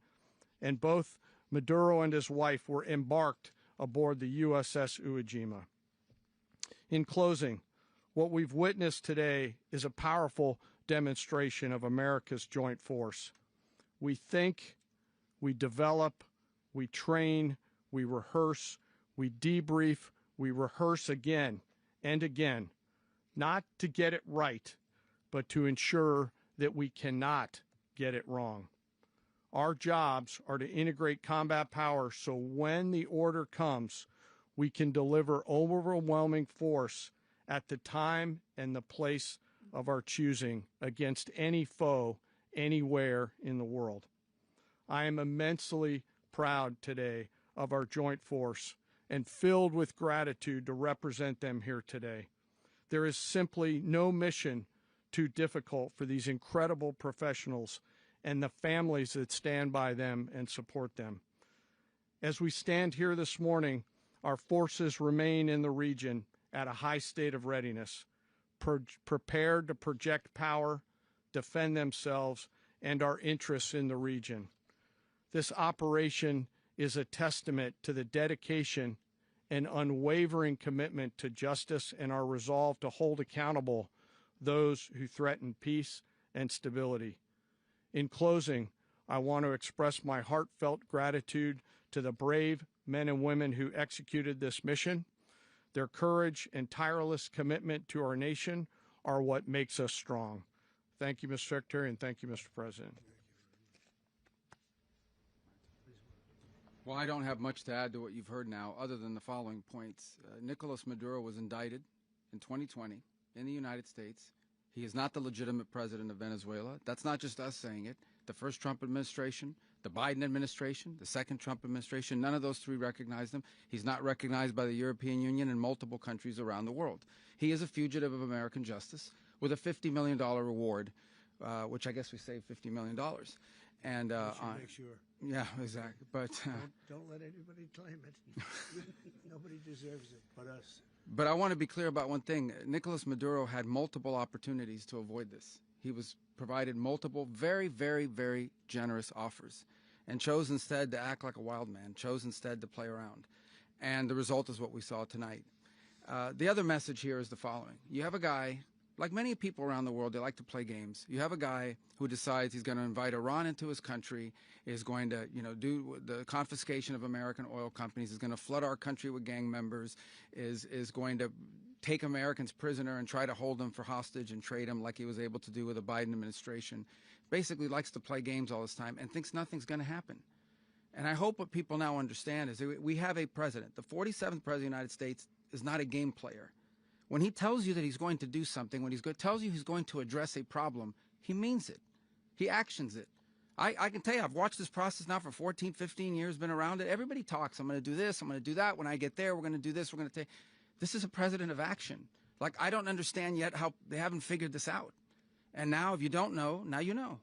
And both Maduro and his wife were embarked aboard the USS Iwo Jima. In closing, what we've witnessed today is a powerful demonstration of America's joint force. We think, we develop, we train, we rehearse, we debrief, we rehearse again and again, not to get it right, but to ensure that we cannot get it wrong. Our jobs are to integrate combat power so when the order comes, we can deliver overwhelming force at the time and the place of our choosing against any foe anywhere in the world. I am immensely proud today of our joint force and filled with gratitude to represent them here today. There is simply no mission too difficult for these incredible professionals and the families that stand by them and support them. As we stand here this morning, our forces remain in the region at a high state of readiness, prepared to project power, defend themselves, and our interests in the region. This operation is a testament to the dedication and unwavering commitment to justice and our resolve to hold accountable those who threaten peace and stability. In closing, I want to express my heartfelt gratitude to the brave men and women who executed this mission. Their courage and tireless commitment to our nation are what makes us strong. Thank you, Mr. Secretary, and thank you, Mr. President. Well, I don't have much to add to what you've heard now, other than the following points. Nicolás Maduro was indicted in 2020 in the United States. He is not the legitimate president of Venezuela. That's not just us saying it. The first Trump administration, the Biden administration, the second Trump administration, none of those three recognized him. He's not recognized by the European Union and multiple countries around the world. He is a fugitive of American justice with a $50 million reward, which I guess we saved $50 million. And make sure. Yeah, exactly. But don't let anybody claim it. Nobody deserves it but us. But I want to be clear about one thing. Nicolás Maduro had multiple opportunities to avoid this. He was provided multiple very, very, very generous offers and chose instead to act like a wild man, chose instead to play around. And the result is what we saw tonight. The other message here is the following. You have a guy, like many people around the world, they like to play games. You have a guy who decides he's going to invite Iran into his country, is going to, do the confiscation of American oil companies, is going to flood our country with gang members, is going to take Americans prisoner and try to hold them for hostage and trade them like he was able to do with the Biden administration. Basically likes to play games all this time and thinks nothing's going to happen. And I hope what people now understand is that we have a president. The 47th president of the United States is not a game player. When he tells you that he's going to do something, when he tells you he's going to address a problem, he means it. He actions it. I can tell you, I've watched this process now for 14, 15 years, been around it. Everybody talks. I'm going to do this. I'm going to do that. When I get there, we're going to do this. We're going to take. This is a president of action. Like, I don't understand yet how they haven't figured this out. And now, if you don't know, now you know.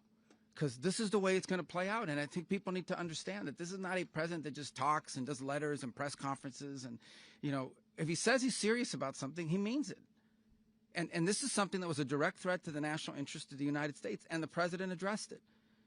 Because this is the way it's going to play out. And I think people need to understand that this is not a president that just talks and does letters and press conferences. And, if he says he's serious about something, he means it. And this is something that was a direct threat to the national interest of the United States, and the president addressed it.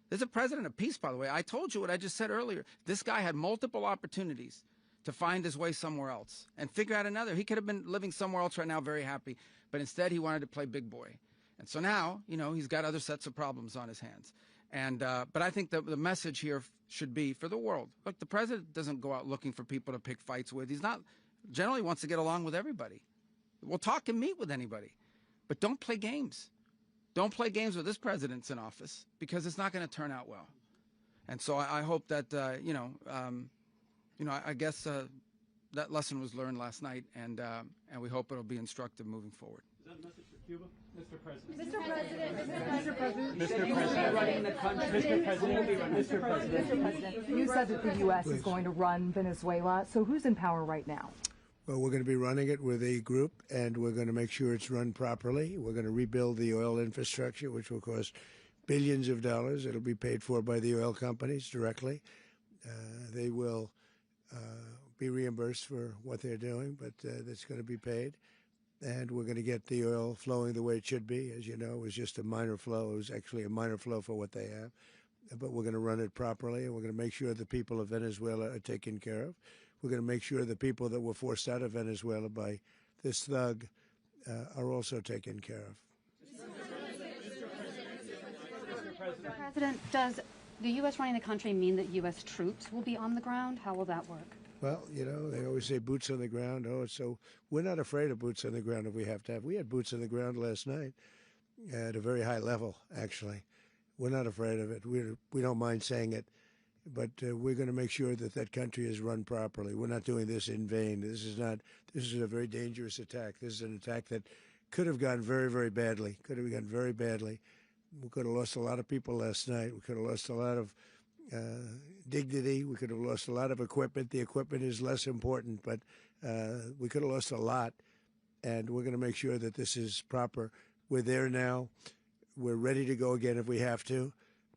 This is a president of peace, by the way. I told you what I just said earlier. This guy had multiple opportunities to find his way somewhere else and figure out another. He could have been living somewhere else right now, very happy, but instead he wanted to play big boy. And so now, he's got other sets of problems on his hands. And but I think the message here should be for the world. Look, the president doesn't go out looking for people to pick fights with. He's not generally wants to get along with everybody. We'll talk and meet with anybody, but don't play games. Don't play games with this president's in office, because it's not going to turn out well. And so I hope that I guess that lesson was learned last night, and we hope it'll be instructive moving forward. Is that a message for Cuba? Mr. President. Mr. President. Mr. President. Mr. President. You said that the U.S. is going to run Venezuela. So who's in power right now? Well, we're going to be running it with a group, and we're going to make sure it's run properly. We're going to rebuild the oil infrastructure, which will cost billions of dollars. It'll be paid for by the oil companies directly. They will be reimbursed for what they're doing, but that's going to be paid. And we're going to get the oil flowing the way it should be. As you know, it was just a minor flow. It was actually a minor flow for what they have. But we're going to run it properly, and we're going to make sure the people of Venezuela are taken care of. We're going to make sure the people that were forced out of Venezuela by this thug are also taken care of. Mr. President, does the U.S. running the country mean that U.S. troops will be on the ground? How will that work? Well, they always say boots on the ground. So we're not afraid of boots on the ground if we have to have. We had boots on the ground last night at a very high level, actually. We're not afraid of it. We don't mind saying it. But we're going to make sure that that country is run properly. We're not doing this in vain. This is a very dangerous attack. This is an attack that could have gone very, very badly. Could have gone very badly. We could have lost a lot of people last night. We could have lost a lot of dignity. We could have lost a lot of equipment. The equipment is less important, but we could have lost a lot. And we're going to make sure that this is proper. We're there now. We're ready to go again if we have to.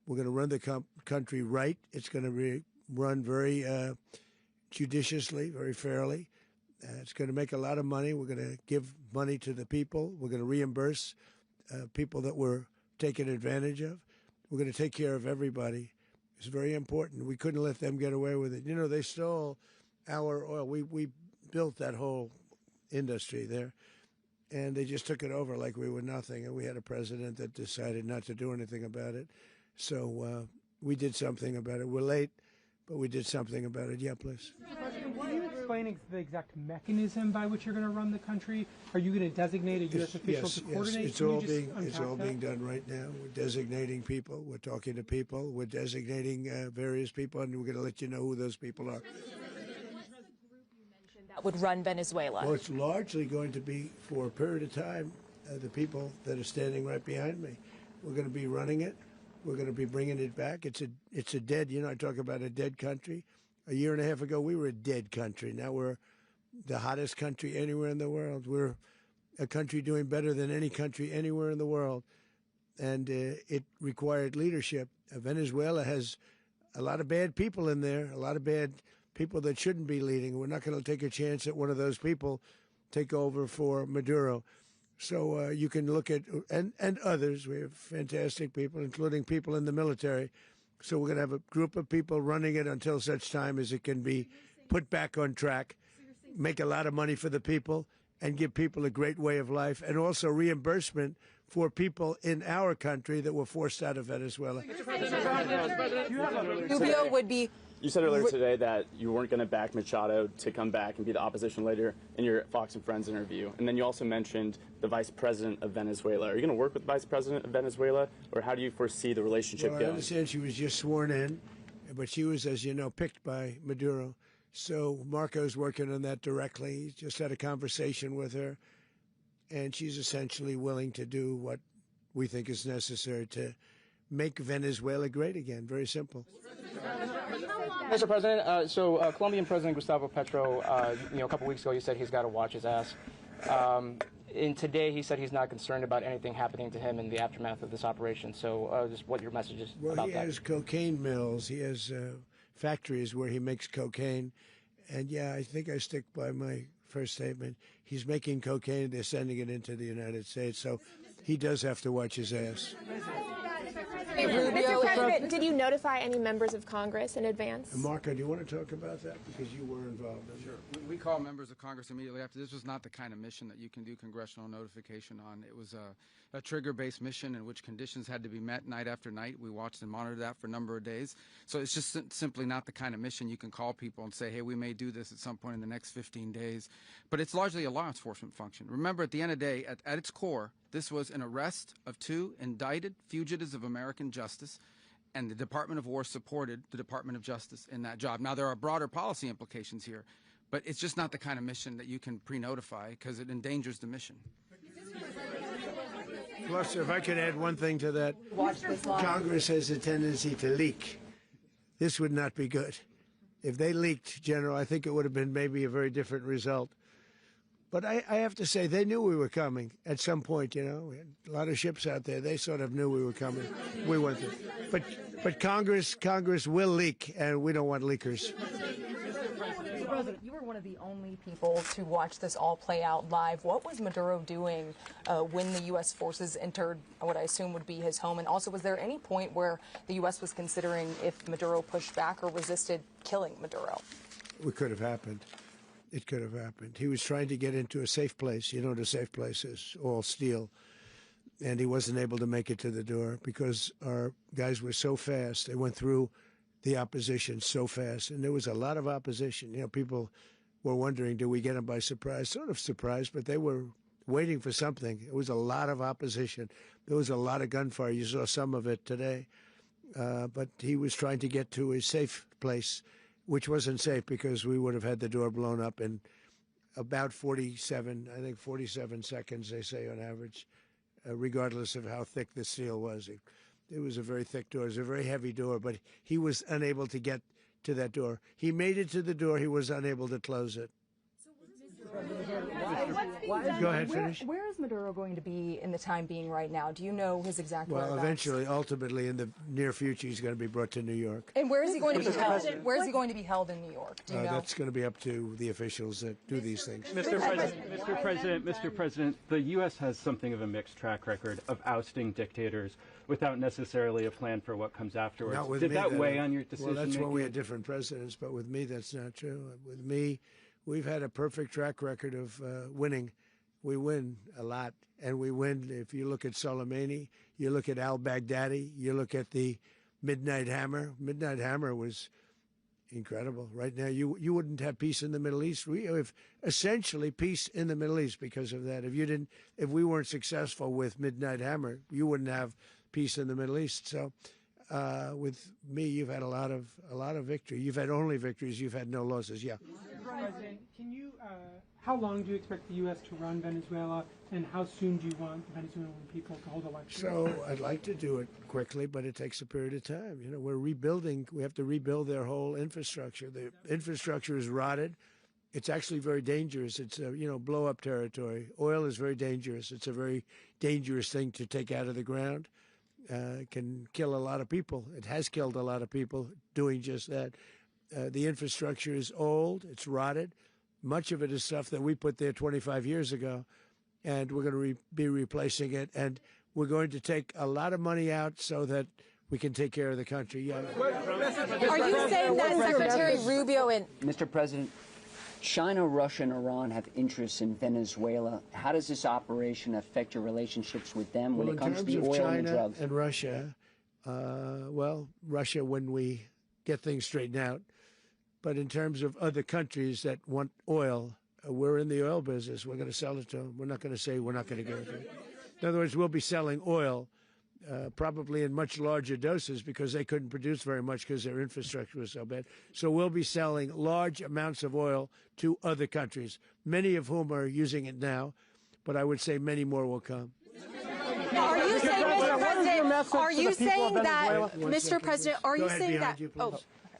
We're going to run the country right. It's going to be run very judiciously, very fairly. It's going to make a lot of money. We're going to give money to the people. We're going to reimburse people that were taken advantage of. We're going to take care of everybody. It's very important. We couldn't let them get away with it. They stole our oil. We built that whole industry there, and they just took it over like we were nothing. And we had a president that decided not to do anything about it. So we did something about it. We're late, but we did something about it. Yeah, please. Mr. President, can you explain the exact mechanism by which you're going to run the country? Are you going to designate a U.S. official to coordinate? Yes, it's all being done right now. We're designating people. We're talking to people. We're designating various people, and we're going to let you know who those people are. That would run Venezuela. Well, it's largely going to be, for a period of time, the people that are standing right behind me. We're going to be running it. We're going to be bringing it back. It's a dead, I talk about a dead country. A year and a half ago, we were a dead country. Now we're the hottest country anywhere in the world. We're a country doing better than any country anywhere in the world. And it required leadership. Venezuela has a lot of bad people in there, a lot of bad people that shouldn't be leading. We're not going to take a chance that one of those people take over for Maduro. So you can look at, and others, we have fantastic people, including people in the military. So we're going to have a group of people running it until such time as it can be put back on track, make a lot of money for the people, and give people a great way of life, and also reimbursement for people in our country that were forced out of Venezuela. Rubio would be... You said earlier today that you weren't going to back Machado to come back and be the opposition leader in your Fox and Friends interview. And then you also mentioned the vice president of Venezuela. Are you going to work with the vice president of Venezuela, or how do you foresee the relationship going? I understand she was just sworn in, but she was, as you know, picked by Maduro. So Marco's working on that directly. He just had a conversation with her, and she's essentially willing to do what we think is necessary to make Venezuela great again. Very simple. Mr. President, Colombian President Gustavo Petro, a couple weeks ago, he said he's got to watch his ass. And today he said he's not concerned about anything happening to him in the aftermath of this operation. So just what your message is about that. Well, he has cocaine mills. He has factories where he makes cocaine. And, yeah, I think I stick by my first statement. He's making cocaine. They're sending it into the United States. So he does have to watch his ass. Mr. President, did you notify any members of Congress in advance? Marco, do you want to talk about that? Because you were involved in it. Sure. We call members of Congress immediately after. This was not the kind of mission that you can do congressional notification on. It was a trigger-based mission in which conditions had to be met night after night. We watched and monitored that for a number of days. So it's just simply not the kind of mission you can call people and say, hey, we may do this at some point in the next 15 days. But it's largely a law enforcement function. Remember, at the end of the day, at its core, this was an arrest of 2 indicted fugitives of American justice, and the Department of War supported the Department of Justice in that job. Now, there are broader policy implications here, but it's just not the kind of mission that you can pre-notify because it endangers the mission. Plus, if I could add one thing to that, Congress has a tendency to leak. This would not be good. If they leaked, General, I think it would have been maybe a very different result. But I have to say, they knew we were coming at some point, We had a lot of ships out there. They sort of knew we were coming. We went there. But Congress will leak, and we don't want leakers. Mr. President, you were one of the only people to watch this all play out live. What was Maduro doing when the U.S. forces entered what I assume would be his home? And also, was there any point where the U.S. was considering if Maduro pushed back or resisted killing Maduro? It could have happened. It could have happened. He was trying to get into a safe place. You know what a safe place is, all steel. And he wasn't able to make it to the door because our guys were so fast. They went through the opposition so fast. And there was a lot of opposition. People were wondering, do we get them by surprise? Sort of surprised, but they were waiting for something. It was a lot of opposition. There was a lot of gunfire. You saw some of it today. But he was trying to get to a safe place, which wasn't safe because we would have had the door blown up in about 47 seconds, they say on average, regardless of how thick the steel was. It was a very thick door. It was a very heavy door, but he was unable to get to that door. He made it to the door. He was unable to close it. Go ahead, finish. Where is Maduro going to be in the time being right now? Do you know his exact whereabouts? Well, eventually, ultimately, in the near future, he's going to be brought to New York. And where is he going to be held? Where is he going to be held in New York? Do you know? That's going to be up to the officials that do these things. Mr. President, the U.S. has something of a mixed track record of ousting dictators without necessarily a plan for what comes afterwards. Did that weigh on your decision? Well, that's when we had different presidents, but with me, that's not true. With me, we've had a perfect track record of winning. We win a lot, and we win. If you look at Soleimani, you look at al-Baghdadi, you look at the Midnight Hammer. Midnight Hammer was incredible. Right now, you wouldn't have peace in the Middle East. We have essentially peace in the Middle East because of that. If we weren't successful with Midnight Hammer, you wouldn't have peace in the Middle East. So, with me, you've had a lot of victory. You've had only victories. You've had no losses. Yeah. President, How long do you expect the U.S. to run Venezuela, and how soon do you want the Venezuelan people to hold elections? So I'd like to do it quickly, but it takes a period of time. You know, we're rebuilding. We have to rebuild their whole infrastructure. The infrastructure is rotted. It's actually very dangerous. It's blow-up territory. Oil is very dangerous. It's a very dangerous thing to take out of the ground. It can kill a lot of people. It has killed a lot of people doing just that. The infrastructure is old. It's rotted. Much of it is stuff that we put there 25 years ago, and we're going to be replacing it. And we're going to take a lot of money out so that we can take care of the country. Yeah. Are you saying that Secretary Rubio and Mr. President, China, Russia, and Iran have interests in Venezuela. How does this operation affect your relationships with them when it comes to the oil and the drugs? And Russia, Russia when we get things straightened out. But in terms of other countries that want oil, we're in the oil business. We're going to sell it to them. We're not going to say we're not going to give it to them. In other words, we'll be selling oil probably in much larger doses because they couldn't produce very much because their infrastructure was so bad. So we'll be selling large amounts of oil to other countries, many of whom are using it now, but I would say many more will come. Are you saying, Mr. President, are you saying that, Mr. President, are you saying that,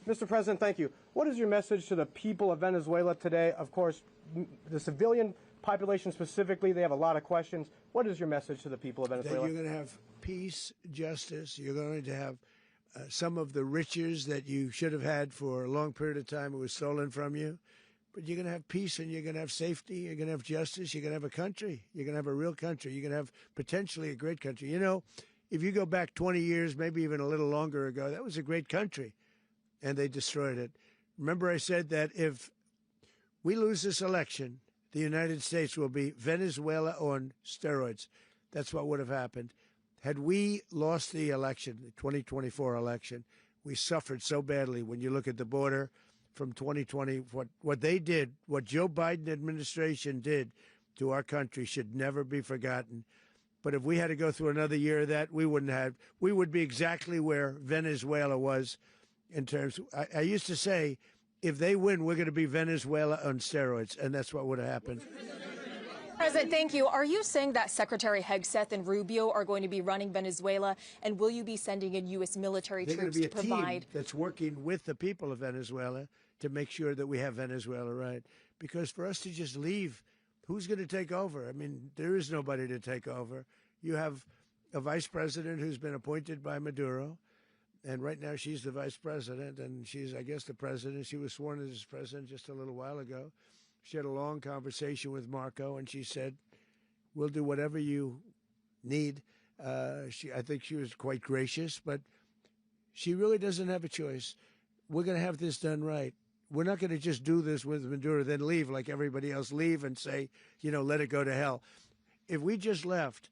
Mr. President, thank you. What is your message to the people of Venezuela today? Of course, the civilian population specifically, they have a lot of questions. What is your message to the people of Venezuela? That you're going to have peace, justice. You're going to have some of the riches that you should have had for a long period of time. It was stolen from you. But you're going to have peace and you're going to have safety. You're going to have justice. You're going to have a country. You're going to have a real country. You're going to have potentially a great country. You know, if you go back 20 years, maybe even a little longer ago, that was a great country. And they destroyed it. Remember I said that if we lose this election, the United States will be Venezuela on steroids. That's what would have happened. Had we lost the election, the 2024 election, we suffered so badly when you look at the border from 2020. What they did, what Joe Biden administration did to our country should never be forgotten. But if we had to go through another year of that, we would be exactly where Venezuela was in terms. I used to say, if they win, we're going to be Venezuela on steroids, and that's what would have happened. President, thank you. Are you saying that Secretary Hegseth and Rubio are going to be running Venezuela, and will you be sending in U.S. military troops to provide? They're going to be a team that's working with the people of Venezuela to make sure that we have Venezuela right. Because for us to just leave, who's going to take over? I mean, there is nobody to take over. You have a vice president who's been appointed by Maduro. And right now she's the vice president, and she's, I guess, the president. She was sworn as president just a little while ago. She had a long conversation with Marco, and she said, we'll do whatever you need. I think she was quite gracious, but she really doesn't have a choice. We're going to have this done right. We're not going to just do this with Maduro, then leave like everybody else, leave and say, let it go to hell. If we just left,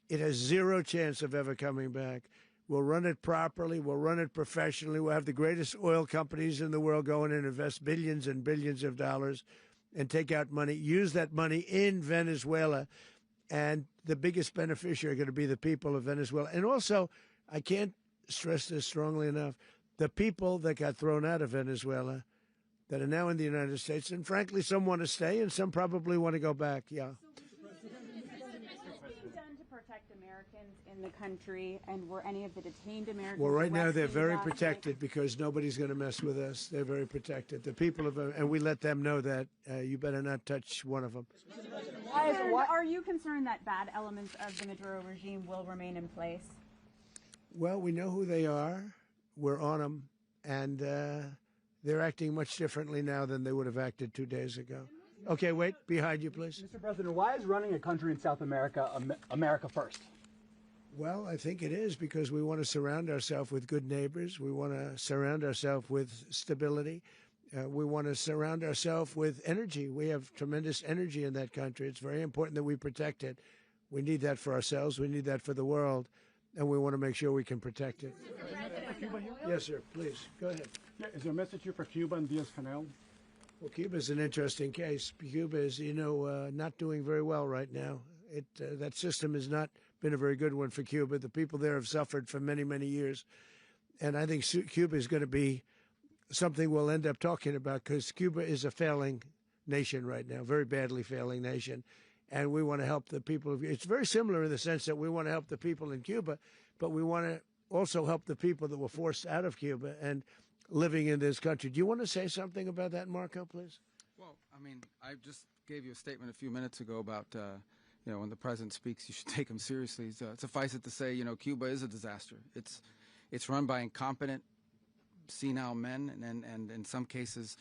it has zero chance of ever coming back. We'll run it properly. We'll run it professionally. We'll have the greatest oil companies in the world go in and invest billions and billions of dollars and take out money, use that money in Venezuela. And the biggest beneficiary are going to be the people of Venezuela. And also, I can't stress this strongly enough, the people that got thrown out of Venezuela that are now in the United States, and frankly, some want to stay and some probably want to go back. Yeah. In the country, and were any of the detained Americans Well, right now they're arrested very last protected because nobody's going to mess with us. They're very protected. The people of, and we let them know that you better not touch one of them. Are you concerned that bad elements of the Maduro regime will remain in place? Well, we know who they are. We're on them, and they're acting much differently now than they would have acted 2 days ago. Okay, wait, behind you, please. Mr. President, why is running a country in South America America first? Well, I think it is because we want to surround ourselves with good neighbors. We want to surround ourselves with stability. We want to surround ourselves with energy. We have tremendous energy in that country. It's very important that we protect it. We need that for ourselves. We need that for the world. And we want to make sure we can protect it. Yes, sir. Please, go ahead. Yeah, is there a message here for Cuba and Diaz-Canel? Well, Cuba is an interesting case. Cuba is, not doing very well right now. That system has not been a very good one for Cuba. The people there have suffered for many, many years. And I think Cuba is going to be something we'll end up talking about because Cuba is a failing nation right now, very badly failing nation. And we want to help the people of, it's very similar in the sense that we want to help the people in Cuba, but we want to also help the people that were forced out of Cuba and living in this country. Do you want to say something about that, Marco, please? Well, I mean, I just gave you a statement a few minutes ago about, you know, when the president speaks, you should take him seriously. So suffice it to say, you know, Cuba is a disaster. It's run by incompetent, senile men, and in some cases,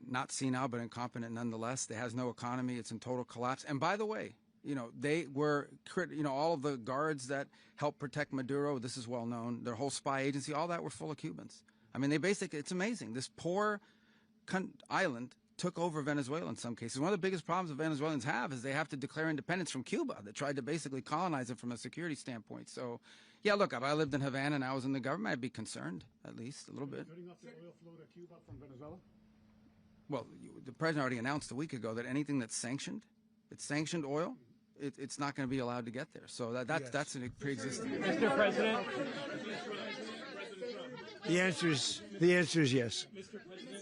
not senile, but incompetent nonetheless. It has no economy. It's in total collapse. And by the way, you know, they were, you know, all of the guards that helped protect Maduro, this is well known, their whole spy agency, all that were full of Cubans. I mean, they basically, it's amazing. This poor island took over Venezuela in some cases. One of the biggest problems the Venezuelans have is they have to declare independence from Cuba. They tried to basically colonize it from a security standpoint. So, yeah, look, if I lived in Havana and I was in the government, I'd be concerned, at least a little bit. Cutting off the oil flow to Cuba from Venezuela? Well, the president already announced a week ago that anything that's sanctioned, it's sanctioned oil, it's not going to be allowed to get there. So that's a pre-existing. Mr. President. The answer is yes. Is Yes. the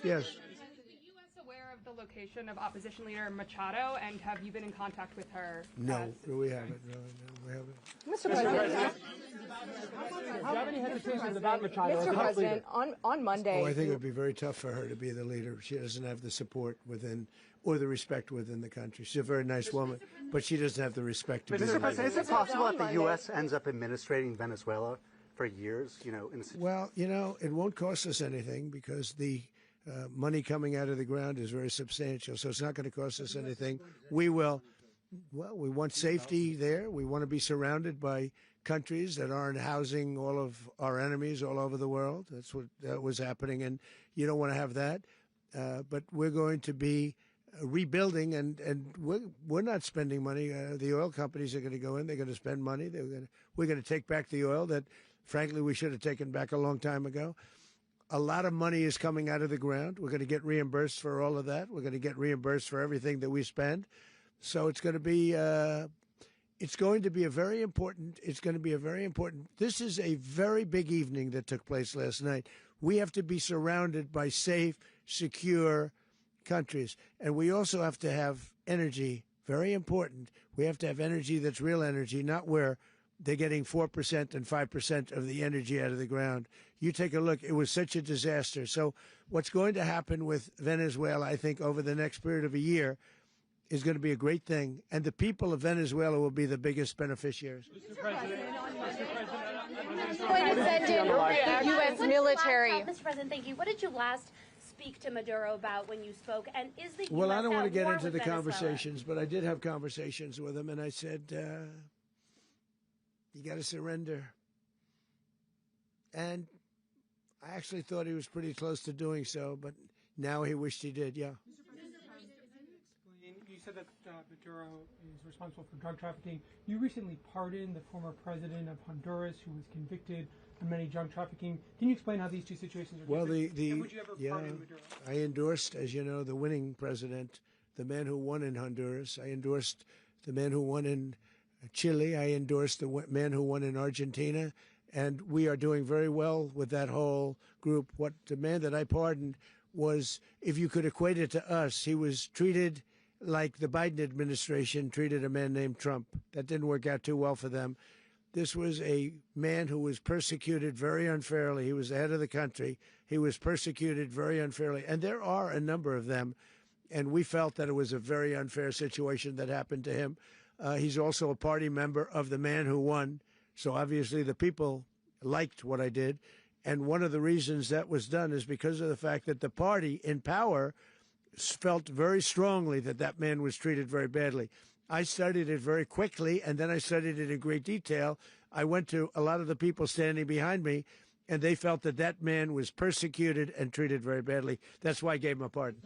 U.S. aware of the location of opposition leader Machado, and have you been in contact with her? No, we haven't. No, we haven't. Mr. President. Do you have any hesitations about Machado? Mr. President, on Monday. Oh, I think it would be very tough for her to be the leader. She doesn't have the support within or the respect within the country. She's a very nice woman, but she doesn't have the respect to be the leader. Mr. President, is it possible that the U.S. ends up administrating Venezuela for years? You know, well, you know, it won't cost us anything because the money coming out of the ground is very substantial. So it's not going to cost us anything. We will. Well, we want safety there. We want to be surrounded by countries that aren't housing all of our enemies all over the world. That's what was happening, and you don't want to have that. But we're going to be rebuilding, and we're not spending money. The oil companies are going to go in. They're going to spend money. We're going to take back the oil that, frankly, we should have taken back a long time ago. A lot of money is coming out of the ground. We're going to get reimbursed for all of that. We're going to get reimbursed for everything that we spend. So it's going to be a very important. This is a very big evening that took place last night. We have to be surrounded by safe, secure countries, and we also have to have energy. Very important. We have to have energy that's real energy, not where they're getting 4% and 5% of the energy out of the ground. You take a look. It was such a disaster. So what's going to happen with Venezuela, I think, over the next period of a year is going to be a great thing, and the people of Venezuela will be the biggest beneficiaries. Mr. President. Going to send in the U.S. military. Mr. President, thank you. What did you last speak to Maduro about when you spoke? And is the Well, U.S. I don't want to get into the Venezuela? conversations, but I did have conversations with him, and I said, you got to surrender. And I actually thought he was pretty close to doing so, but now he wished he did, yeah. You said that Maduro is responsible for drug trafficking. You recently pardoned the former president of Honduras, who was convicted on many drug trafficking. Can you explain how these two situations are different? Well, And would you ever pardon Maduro? I endorsed, as you know, the winning president, the man who won in Honduras. I endorsed the man who won in Chile. I endorsed the man who won in Argentina. And we are doing very well with that whole group. What the man that I pardoned was, if you could equate it to us, he was treated like the Biden administration treated a man named Trump. That didn't work out too well for them. This was a man who was persecuted very unfairly. He was the head of the country. He was persecuted very unfairly. And there are a number of them. And we felt that it was a very unfair situation that happened to him. He's also a party member of the man who won. So obviously the people liked what I did. And one of the reasons that was done is because of the fact that the party in power felt very strongly that that man was treated very badly. I studied it very quickly, and then I studied it in great detail. I went to a lot of the people standing behind me, and they felt that that man was persecuted and treated very badly. That's why I gave him a pardon.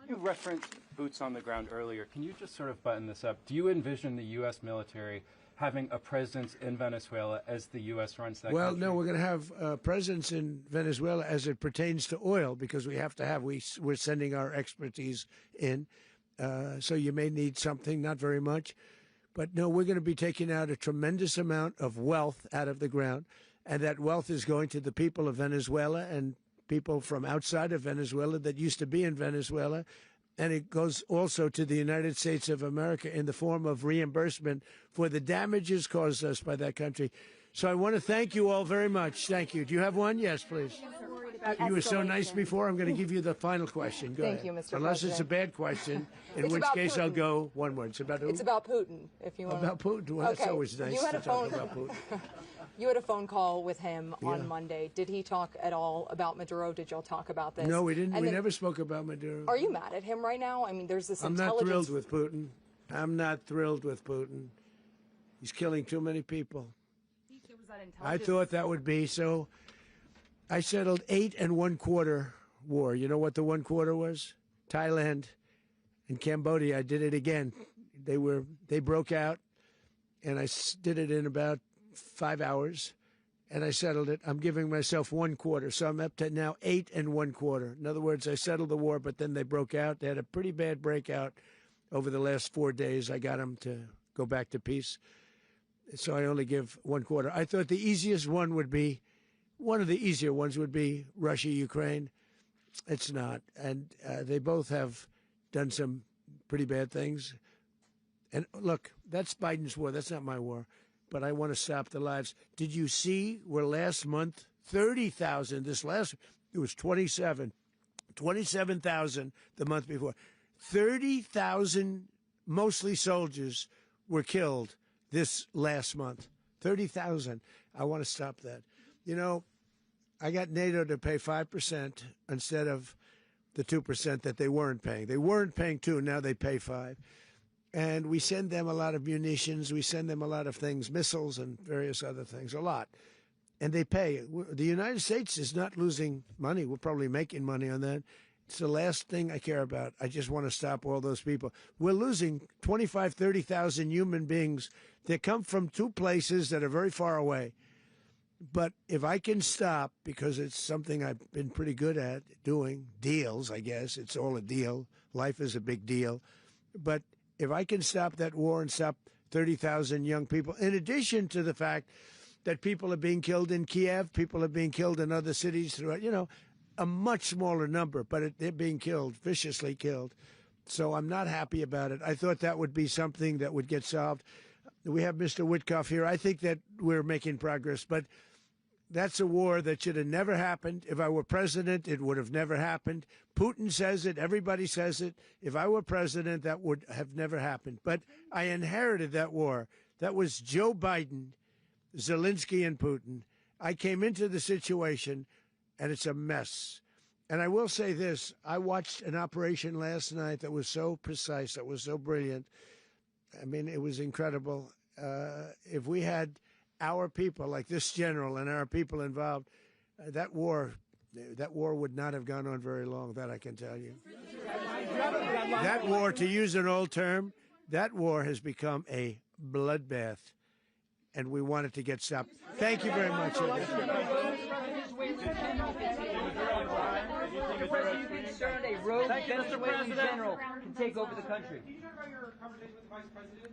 You referenced boots on the ground earlier. Can you just sort of button this up? Do you envision the U.S. military having a presence in Venezuela as the U.S. runs that country? No, we're going to have a presence in Venezuela as it pertains to oil, because we have to have, we're sending our expertise in. So you may need something, not very much. But no, we're going to be taking out a tremendous amount of wealth out of the ground, and that wealth is going to the people of Venezuela and people from outside of Venezuela that used to be in Venezuela. And it goes also to the United States of America in the form of reimbursement for the damages caused us by that country. So I want to thank you all very much. Thank you. Do you have one? Yes, please. You were so nice before. I'm going to give you the final question. Go Thank ahead. you, Mr. Unless President. it's a bad question, in It's which about case I'll Putin. go one word. It's about who? It's about Putin, if you want. About Putin. Well, that's Okay. always nice You had to a talk phone. about Putin. You had a phone call with him Yeah. on Monday. Did he talk at all about Maduro? Did y'all talk about this? No, we didn't. And We then, never spoke about Maduro. Are you mad at him right now? I mean, there's this I'm not intelligence. thrilled with Putin. I'm not thrilled with Putin. He's killing too many people. I thought that would be so. I settled 8 1/4 war. You know what the 1/4 was? Thailand and Cambodia. I did it again. They broke out, and I did it in about 5 hours, and I settled it. I'm giving myself 1/4, so I'm up to now 8 1/4. In other words, I settled the war, but then they broke out. They had a pretty bad breakout over the last 4 days. I got them to go back to peace. So I only give 1/4. I thought the easiest one would be, one of the easier ones would be Russia, Ukraine. It's not. And they both have done some pretty bad things. And look, that's Biden's war. That's not my war. But I want to stop the lives. Did you see where last month, 30,000, it was 27,000 the month before. 30,000, mostly soldiers, were killed this last month. 30,000. I want to stop that. You know, I got NATO to pay 5% instead of the 2% that they weren't paying. They weren't paying 2, now they pay 5. And we send them a lot of munitions. We send them a lot of things, missiles and various other things, a lot. And they pay. The United States is not losing money. We're probably making money on that. It's the last thing I care about. I just want to stop all those people. We're losing 25, 30,000 human beings. They come from 2 places that are very far away. But if I can stop, because it's something I've been pretty good at doing, deals, I guess. It's all a deal. Life is a big deal. But if I can stop that war and stop 30,000 young people, in addition to the fact that people are being killed in Kiev, people are being killed in other cities throughout, a much smaller number, but they're being killed, viciously killed. So I'm not happy about it. I thought that would be something that would get solved. We have Mr. Witkoff here. I think that we're making progress, but that's a war that should have never happened. If I were president, it would have never happened. Putin says it. Everybody says it. If I were president, that would have never happened. But I inherited that war. That was Joe Biden, Zelensky, and Putin. I came into the situation, and it's a mess. And I will say this. I watched an operation last night that was so precise, that was so brilliant. I mean, it was incredible. If we had our people, like this general, and our people involved, that war would not have gone on very long, that I can tell you. That war, to use an old term, that war has become a bloodbath, and we want it to get stopped. Thank you very much. Mr. President, a rogue Venezuelan general can take over the country. Can you talk about your conversation with the Vice President?